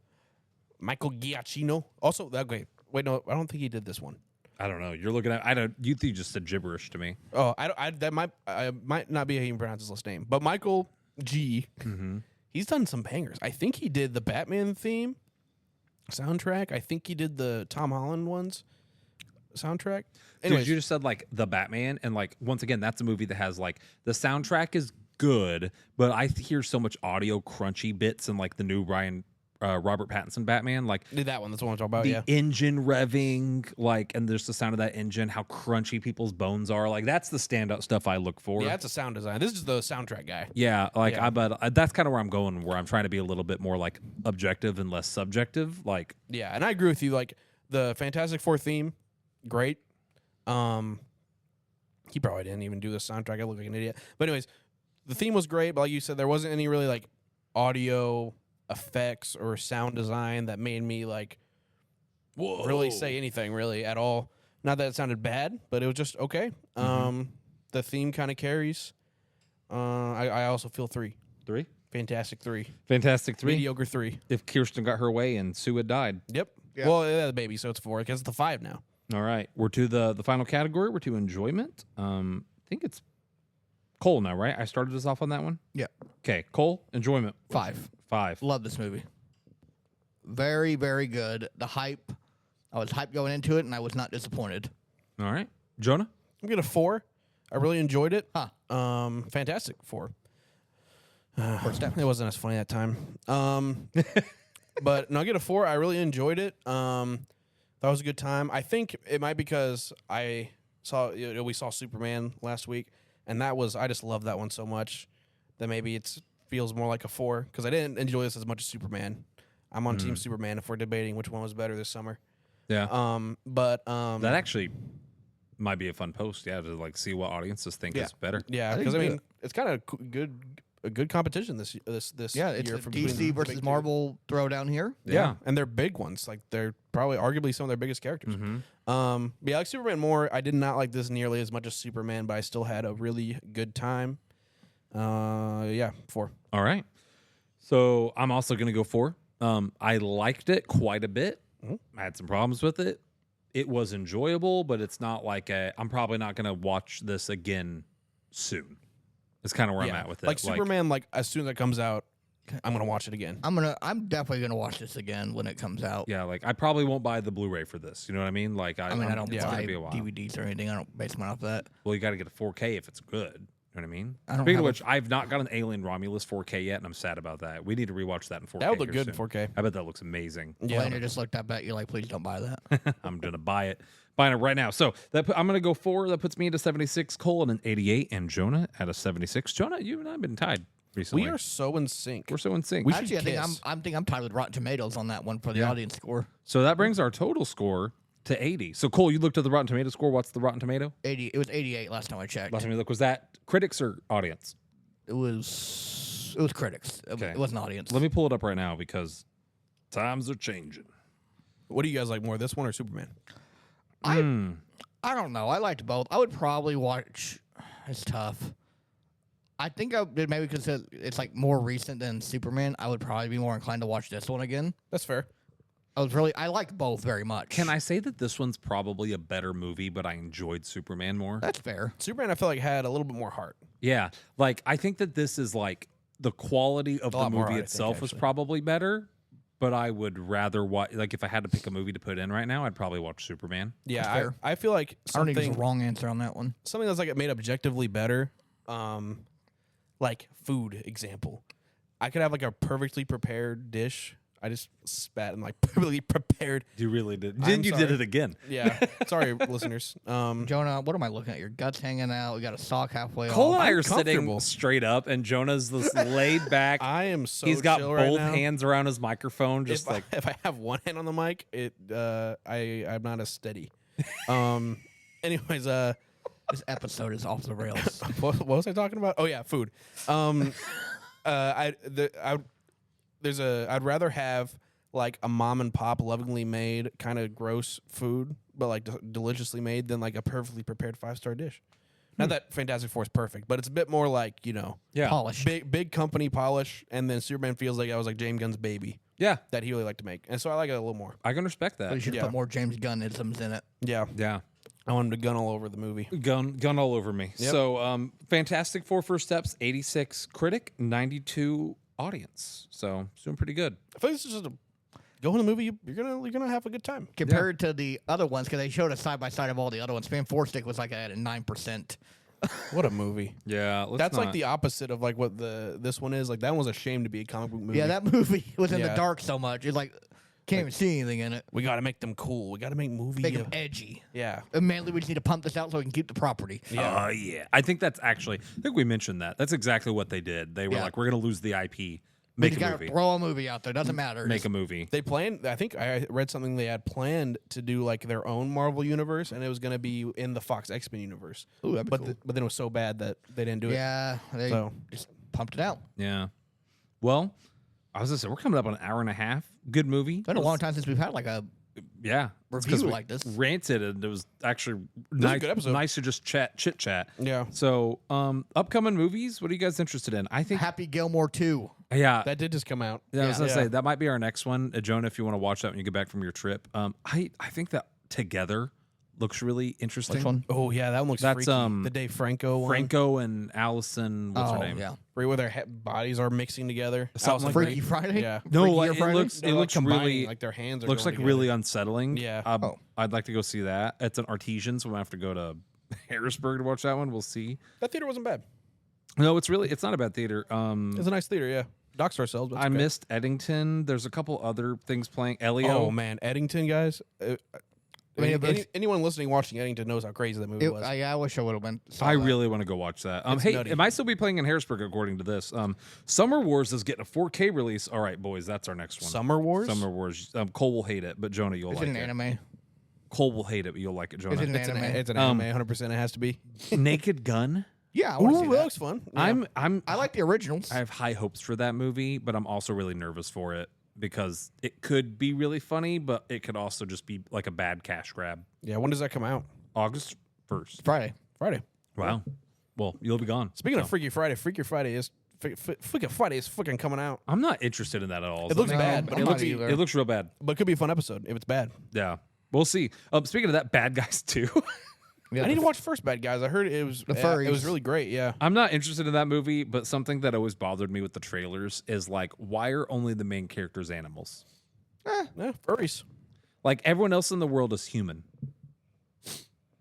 Michael Giacchino. Also, okay. Wait, no, I don't think he did this one. I don't know. You're looking at. I don't. You think just said gibberish to me. Oh, that might not be how you pronounce his last name, but Michael G. He's done some bangers. I think he did the Batman theme soundtrack. I think he did the Tom Holland ones soundtrack. Dude, you just said like the Batman, and like once again, that's a movie that has like the soundtrack is good, but I hear so much audio crunchy bits and like the new Robert Pattinson Batman, like did that one. That's what I'm talking about. the Yeah. engine revving, like, and there's the sound of that engine, how crunchy people's bones are. Like that's the standout stuff I look for. Yeah, that's a sound design. This is the soundtrack guy. Yeah, like Yeah. but that's kind of where I'm going, where I'm trying to be a little bit more like objective and less subjective. Like, Yeah, and I agree with you. Like the Fantastic Four theme, great. He probably didn't even do the soundtrack. I look like an idiot. But anyways, the theme was great. But like you said, there wasn't any really like audio effects or sound design that made me like really say anything really at all. Not that it sounded bad, but it was just okay. The theme kind of carries. I also feel 3. 3, Fantastic 3. Fantastic 3. Mediocre 3. If Kirsten got her way and Sue had died. Yep. Yeah. Well, yeah, the baby, so it's 4 because it's the 5 now. All right, we're to the final category. We're to enjoyment. I think it's Cole now, right? I started us off on that one. Yeah. Okay, Cole, enjoyment. 5. 5. Love this movie. Very, very good. The hype. I was hyped going into it, and I was not disappointed. All right, Jonah. I'm gonna 4. I really enjoyed it. Huh. Fantastic 4. First step. It wasn't as funny that time. But no, I get a 4. I really enjoyed it. That was a good time. I think it might because we saw Superman last week, and I just love that one so much that maybe it feels more like a 4 because I didn't enjoy this as much as Superman. I'm on Team Superman if we're debating which one was better this summer. Yeah. That Actually might be a fun post. Yeah, to like see what audiences think is better. yeah, I think because I it's mean it's kind of a good competition this Yeah, it's year a from between DC the versus big two. Marvel throwdown here. Yeah, and they're big ones. Like they're probably arguably some of their biggest characters. But yeah, I like Superman more. I did not like this nearly as much as Superman, but I still had a really good time. Yeah, 4. All right. So I'm also going to go 4. I liked it quite a bit. I had some problems with it. It was enjoyable, but it's not like I'm probably not going to watch this again soon. Is kind of where I'm Yeah. at with it. Like Superman, like as soon as it comes out, I'm gonna watch it again. I'm definitely gonna watch this again when it comes out. Yeah, like I probably won't buy the Blu-ray for this. You know what I mean? Like I mean, I don't it's gonna buy be a while. DVDs or anything. I don't base mine off that. Well, you got to get a 4K if it's good. You know what I mean? I don't Speaking have of a- which, I've not got an Alien Romulus 4K yet, and I'm sad about that. We need to rewatch that in 4K. That would look here good in soon. 4K. I bet that looks amazing. Yeah. Elena just looked up at you like, please don't buy that. I'm gonna buy it. Buying it right now. So I'm gonna go 4. That puts me into 76. Cole at an 88, and Jonah at a 76. Jonah, you and I have been tied recently. We are so in sync. We're so in sync. We should Actually, I kiss. think I'm tied with Rotten Tomatoes on that one for the audience score. So that brings our total score to 80. So Cole, you looked at the Rotten Tomato score. What's the Rotten Tomato? 80. It was 88 last time I checked. Last time you looked, was that critics or audience? It was critics. Okay. It wasn't audience. Let me pull it up right now because times are changing. What do you guys like more, this one or Superman? I don't know. I liked both. I would probably watch. It's tough. I think I would maybe because it's like more recent than Superman. I would probably be more inclined to watch this one again. That's fair. I liked both very much. Can I say that this one's probably a better movie, but I enjoyed Superman more? That's fair. Superman, I feel like had a little bit more heart. Yeah. Like, I think that this is like the quality of A the lot more, movie I think, itself was actually. probably better, but I would rather watch, like, if I had to pick a movie to put in right now, I'd probably watch Superman. Yeah, fair. I feel like I don't think something there's a wrong answer on that one. something that's like made objectively better. Like food example. I could have like a perfectly prepared dish. I just spat and like perfectly prepared. You really did. I'm You did sorry. it again. Yeah. Sorry, listeners. Jonah, what am I looking at? Your guts hanging out. We got a sock halfway Cole and off. I I'm are sitting comfortable. straight up, and Jonah's this laid back. I am so He's got chill both right now. hands around his microphone, just If like if I have one hand on the mic, I'm not as steady. Anyways, This episode is off the rails. what was I talking about? Oh yeah, food. I'd rather have like a mom and pop lovingly made kind of gross food, but like deliciously made than like a perfectly prepared 5-star dish. Not that Fantastic Four is perfect, but it's a bit more like, yeah, Polished. big company polish, and then Superman feels like I was like James Gunn's baby yeah. that he really liked to make, and so I like it a little more. I can respect We that. should Yeah. put more James Gunn isms in it. Yeah, Yeah. I want him to gun all over the movie. Gun all over me. Yep. So, Fantastic Four First Steps, 86 critic, 92 audience. So, it's doing pretty good. I feel like this is just a go in the movie. You're gonna have a good time. Compared to the other ones, because they showed a side by side of all the other ones. Fan Four Stick was like at a 9%. What a movie! Yeah, That's like the opposite of like what this one is. Like that one was ashamed to be a comic book movie. Yeah, that movie was in the Yeah. dark so much. It's like can't even see anything in it. we got to make them cool. We got to make movie. Make them edgy. Yeah, And mainly, we just need to pump this out so we can keep the property. yeah. yeah. I think that's actually, I think we mentioned that. That's exactly what they did. They were Yeah. like, we're going to lose the IP. We Make just a gotta movie. throw a movie out there. Doesn't matter. Make a movie. They planned. I think I read something they had planned to do like their own Marvel universe, and it was going to be in the Fox X-Men universe. Ooh, that'd be But cool. but then it was so bad that they didn't do it. Yeah, they So- just pumped it out. Yeah. Well, I was going to say, we're coming up on an hour and a half. Good movie. It's been a long time since we've had like a Yeah. It's 'cause review we like this. ranted, and it was actually was a nice, good episode. nice to just chit chat. Yeah. So, upcoming movies, what are you guys interested in? I think, Happy Gilmore 2. yeah. That did just come out. Yeah, I was gonna Yeah. say that might be our next one, Jonah. If you want to watch that when you get back from your trip, I think that Together looks really interesting. Which one? Oh yeah, that one looks That's, freaky. The Dave Franco one. Franco and Allison, what's her name? yeah. Right where their bodies are mixing together. Something like Freaky Friday? Yeah. No, Freakier like, it Friday? looks No, like combining, really like their hands are looks going like together. really unsettling. Yeah. Oh. I'd like to go see that. It's an Artesian, so I'm gonna have to go to Harrisburg to watch that one. We'll see. That theater wasn't bad. No, it's not a bad theater. It's a nice theater, yeah. Dock Star sells. But it's I okay. missed Eddington. There's a couple other things playing. Elio. Oh man, Eddington guys. I mean, but anyone listening watching Eddington knows how crazy that movie was. I wish I would have been. I really want to go watch that. It's Hey, nutty. it might still be playing in Harrisburg according to this. Summer Wars is getting a 4K release. All right, boys, that's our next one. Summer Wars. Summer Wars. Cole will hate it, but Jonah, you'll Is like it an it. anime? Cole will hate it, but you'll like it, Jonah. Is it an It's an, anime? it's an anime. 100%. It has to be. Naked Gun. Yeah, I want to Ooh, see that that. looks fun. Yeah. I like the originals. I have high hopes for that movie, but I'm also really nervous for it because it could be really funny, but it could also just be like a bad cash grab. Yeah. When does that come out? August 1st. Friday. Friday. Wow. Well, you'll be gone. Speaking of So, Freaky Friday, Freaky Friday is fucking coming out. I'm not interested in that at all. It looks No, bad, but I'm it not looks either. It looks real bad. but it could be a fun episode if it's bad. Yeah. We'll see. Speaking of that, Bad Guys 2. Yeah, I need to watch First Bad Guys. I heard it was The it was furries. really great. Yeah. I'm not interested in that movie, but something that always bothered me with the trailers is like, why are only the main characters animals? Yeah, furries. Like everyone else in the world is human.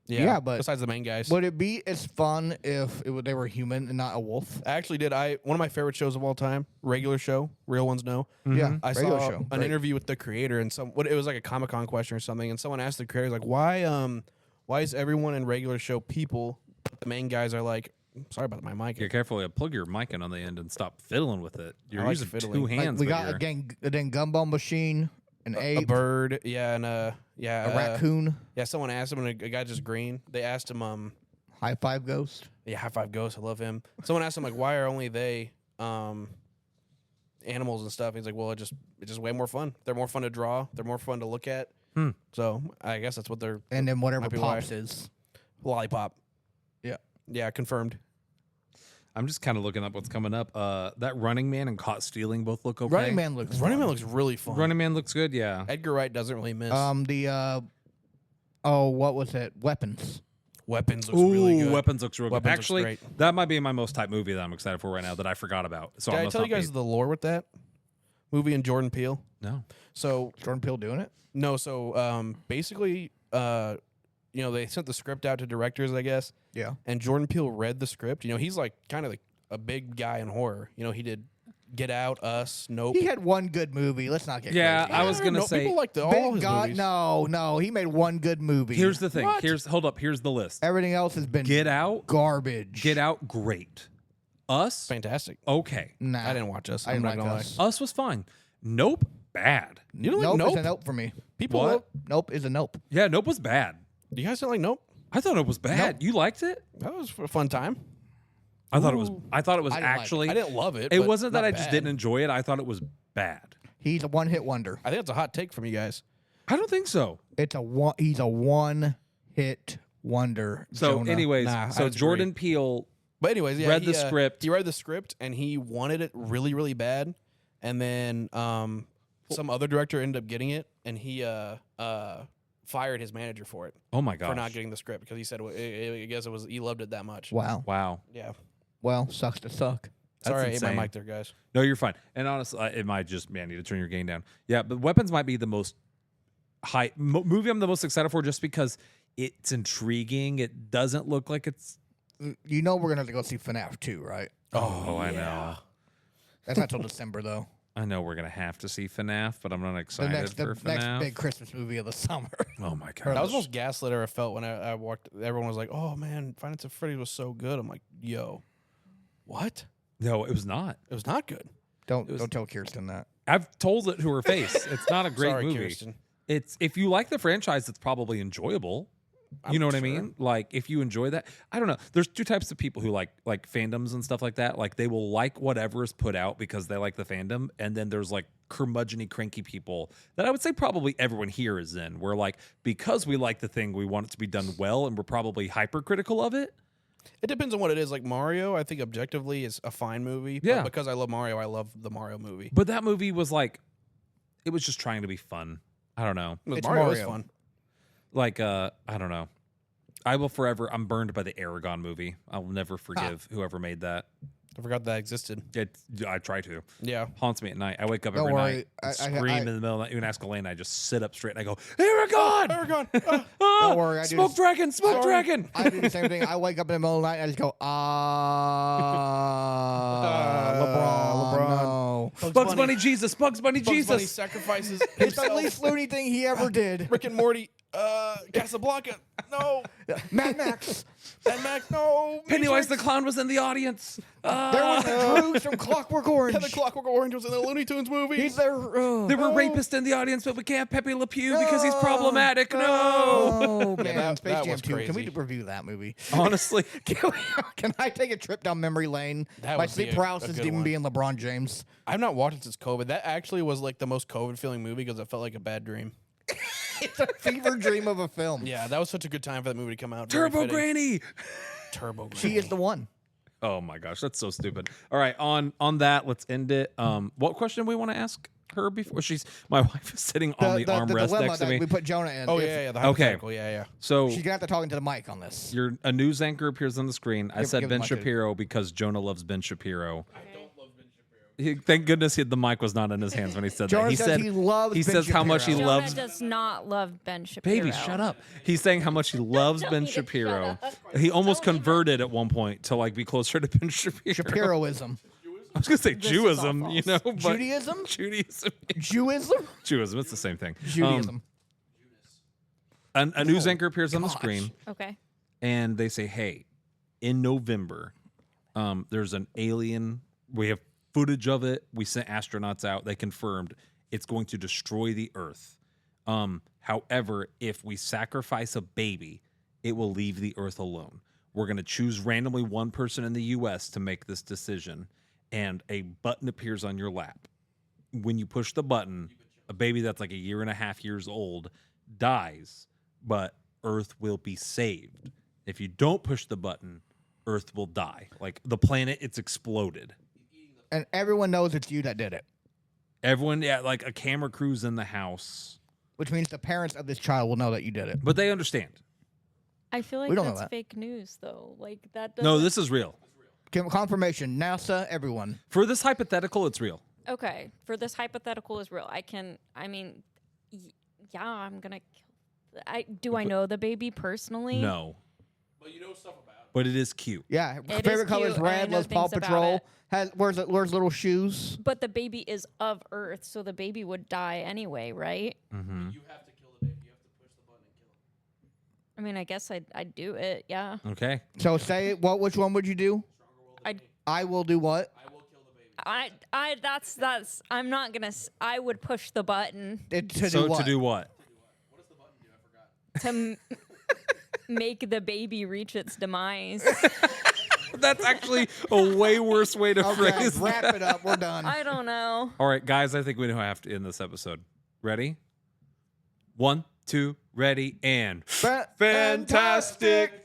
Yeah, but- besides the main guys. Would it be as fun if they were human and not a wolf? I actually did. One of my favorite shows of all time, regular show, real ones know. Yeah, I regular saw show. an Great. interview with the creator, and it was like a Comic-Con question or something, and someone asked the creator like, why is everyone in regular show people, but the main guys are like, sorry about my mic. Get careful. Plug your mic in on the end and stop fiddling with it. You're I like using fiddling. two Like, hands. we with got your- again Gumball Machine, an A ape, bird, and a raccoon, Yeah, someone asked him, and a guy just green. They asked him, high five ghost. yeah, High Five Ghost, I love him. Someone asked him like, why are only they animals and stuff? He's like, well, it's just way more fun. They're more fun to draw. They're more fun to look at. So I guess that's what they're And then whatever Might be pops why. is. lollipop. Yeah. Yeah, confirmed. I'm just kind of looking up what's coming up. That Running Man and Caught Stealing both look okay. Running Man looks Running Man fun. looks really fun. Running Man looks good. Yeah. Edgar Wright doesn't really miss. What was it? Weapons. Weapons looks really good. Weapons looks real good. Weapons looks Actually, great. that might be my most type movie that I'm excited for right now that I forgot about. So Did I I must tell you not guys be- the lore with that movie and Jordan Peele? No. So Jordan Peele doing it? no, so basically, they sent the script out to directors, I guess, Yeah. and Jordan Peele read the script. He's like kind of like a big guy in horror. He did Get Out, Us, Nope. He had one good movie. Let's not get Yeah, crazy. I was gonna No, say. people like all Big his God, movies. no, he made one good movie. Here's the thing. What? Here's the list. Everything else has been Get Out. garbage. Get Out. Great. Us. Fantastic. Okay. Nah, I didn't watch Us. I I'm didn't not like gonna lie. Us. Us was fine. Nope. Bad. You don't like Nope, Nope? is a nope for me. People, What? love- Nope is a nope. Yeah. Nope was bad. Do you guys don't like Nope? I thought it was bad. Nope. You liked it? That was a fun time. I thought it was. I thought it was I didn't like it. actually. I didn't love it. It but wasn't that not I just bad. didn't enjoy it. I thought it was bad. He's a one-hit wonder. I think that's a hot take from you guys. I don't think so. He's a one-hit wonder. So, Jonah. anyways, Nah, I so disagree. Jordan Peele. But anyways, yeah, Read he, the script. He read the script and he wanted it really, really bad. And then some other director ended up getting it, and he fired his manager for it Oh my gosh. for not getting the script because he said I guess he loved it that much. Wow. Wow. Yeah. Well, sucks to suck. Sorry, I ate insane. my mic there, guys. No, you're fine. And honestly, it might just, man, you need to turn your gain down. Yeah, but Weapons might be the most movie I'm the most excited for just because it's intriguing. It doesn't look like it's. You know we're gonna have to go see FNAF 2, right? Oh, I know. That's not till December though. I know we're going to have to see FNAF, but I'm not The excited next for FNAF. big Christmas movie of the summer. Oh my God. That was the most gaslit I ever felt when I walked. Everyone was like, "Oh man, Five Nights at Freddy's was so good." I'm like, "Yo, what? No, it was not. It was not good." Don't tell Kirsten that. I've told it to her face. It's not a great Sorry, movie. Kirsten. It's if you like the franchise, it's probably enjoyable. You know what I sure. mean? Like if you enjoy that, I don't know. There's two types of people who like fandoms and stuff like that. Like they will like whatever is put out because they like the fandom, and then there's like curmudgeony, cranky people that I would say probably everyone here is in. Where like because we like the thing, we want it to be done well, and we're probably hypercritical of it. It depends on what it is. Like Mario, I think objectively is a fine movie. Yeah. But because I love Mario, I love the Mario movie. But that movie was like, it was just trying to be fun. I don't know. It's Mario is Mario. fun. Like I don't know. I will forever. I'm burned by the Aragon movie. I'll never forgive whoever made that. I forgot that existed. I try to. Yeah. Haunts me at night. I wake up Don't every worry. night, and I- scream I- in the middle of the night. Even ask Elena. I just sit up straight and I go, Aragon! Aragon. Ah, Don't worry, I do Smoke this- dragon! Smoke dragon! I do the same thing. I wake up in the middle of the night and I just go, LeBron. No. Bugs Bunny Jesus! Bugs Bunny Bugs Jesus! Bunny sacrifices It's the himself. least loony thing he ever did. Rick and Morty. Casablanca. No. Mad Max. And Max. No. Pennywise the Matrix. clown was in the audience. There was Cruz from Clockwork Orange. Yeah, the Clockwork Orange was in the Looney Tunes movie. He's there. There were rapists in the audience, but we can't Pepe Le Pew because he's problematic. No. Oh, man. that- Space that Jam was 2. Can we crazy. review that movie? Honestly, Can I take a trip down memory lane? That My would be sleep a paralysis good even one. being LeBron James. I've not watched it since COVID. That actually was like the most COVID feeling movie because it felt like a bad dream. It's a fever dream of a film. Yeah, that was such a good time for that movie to come out. Very Turbo fitting. Granny. Turbo Granny. She is the one. Oh my gosh, that's so stupid. All right, on that, let's end it. What question do we want to ask? her before? My wife is sitting on the armrest dilemma next to that me. we put Jonah in. Oh If- yeah, the Okay. hypothetical. Yeah. So She's gonna have to talk into the mic on this. a news anchor appears on the screen. I said give Ben the mic to- Shapiro because Jonah loves Ben Shapiro. Thank goodness the mic was not in his hands when he said Jonah that. He says said he loves he Ben says how much he Shapiro. Jonah loves. does not love Ben Shapiro. Baby, shut up. He's saying how much he loves Ben need to shut Shapiro. up. He almost Don't even- converted at one point to like be closer to Ben Shapiro. Shapiroism. I was gonna say This is Jewism, all you false. know, but Judaism? Judaism, Jewism? Jewism. It's the same thing. Judaism. A news anchor appears on the gosh. screen, Okay. and they say, "Hey, in November, there's an alien. We have footage of it. We sent astronauts out. They confirmed it's going to destroy the Earth. However, if we sacrifice a baby, it will leave the Earth alone. We're going to choose randomly one person in the U.S. to make this decision, and a button appears on your lap. When you push the button, a baby that's like 1.5 years old dies, but Earth will be saved. If you don't push the button, Earth will die. Like the planet, it's exploded. And everyone knows it's you that did it, Everyone, yeah, like a camera crew's in the house, which means the parents of this child will know that you did it. but they understand. I feel like We don't know that's that. fake news, though. Like that. Doesn't... No, this is real. Confirmation. NASA, everyone. For this hypothetical, it's real. Okay, for this hypothetical is real. I mean, yeah, I'm gonna kill. I know the baby personally. No, But you know stuff about it. but it is cute. Yeah. It Favorite is color is cute, and I red. know Loves Paw things about Patrol. it. Wears little shoes. But the baby is of Earth, so the baby would die anyway, right? Mm-hmm. You have to kill the baby. You have to push the button and kill him. I mean, I guess I'd do it. Yeah. Okay. So say what? Which one would you do? I will do what? I will kill the baby. That's. I'm not gonna. I would push the button To So do what? to do what? What does the button do? I forgot. to make the baby reach its demise. That's actually a way worse way to Okay, phrase wrap that. it up. We're done. I don't know. All right, guys, I think we know how to have to end this episode. Ready? 1, 2, ready, and Fantastic.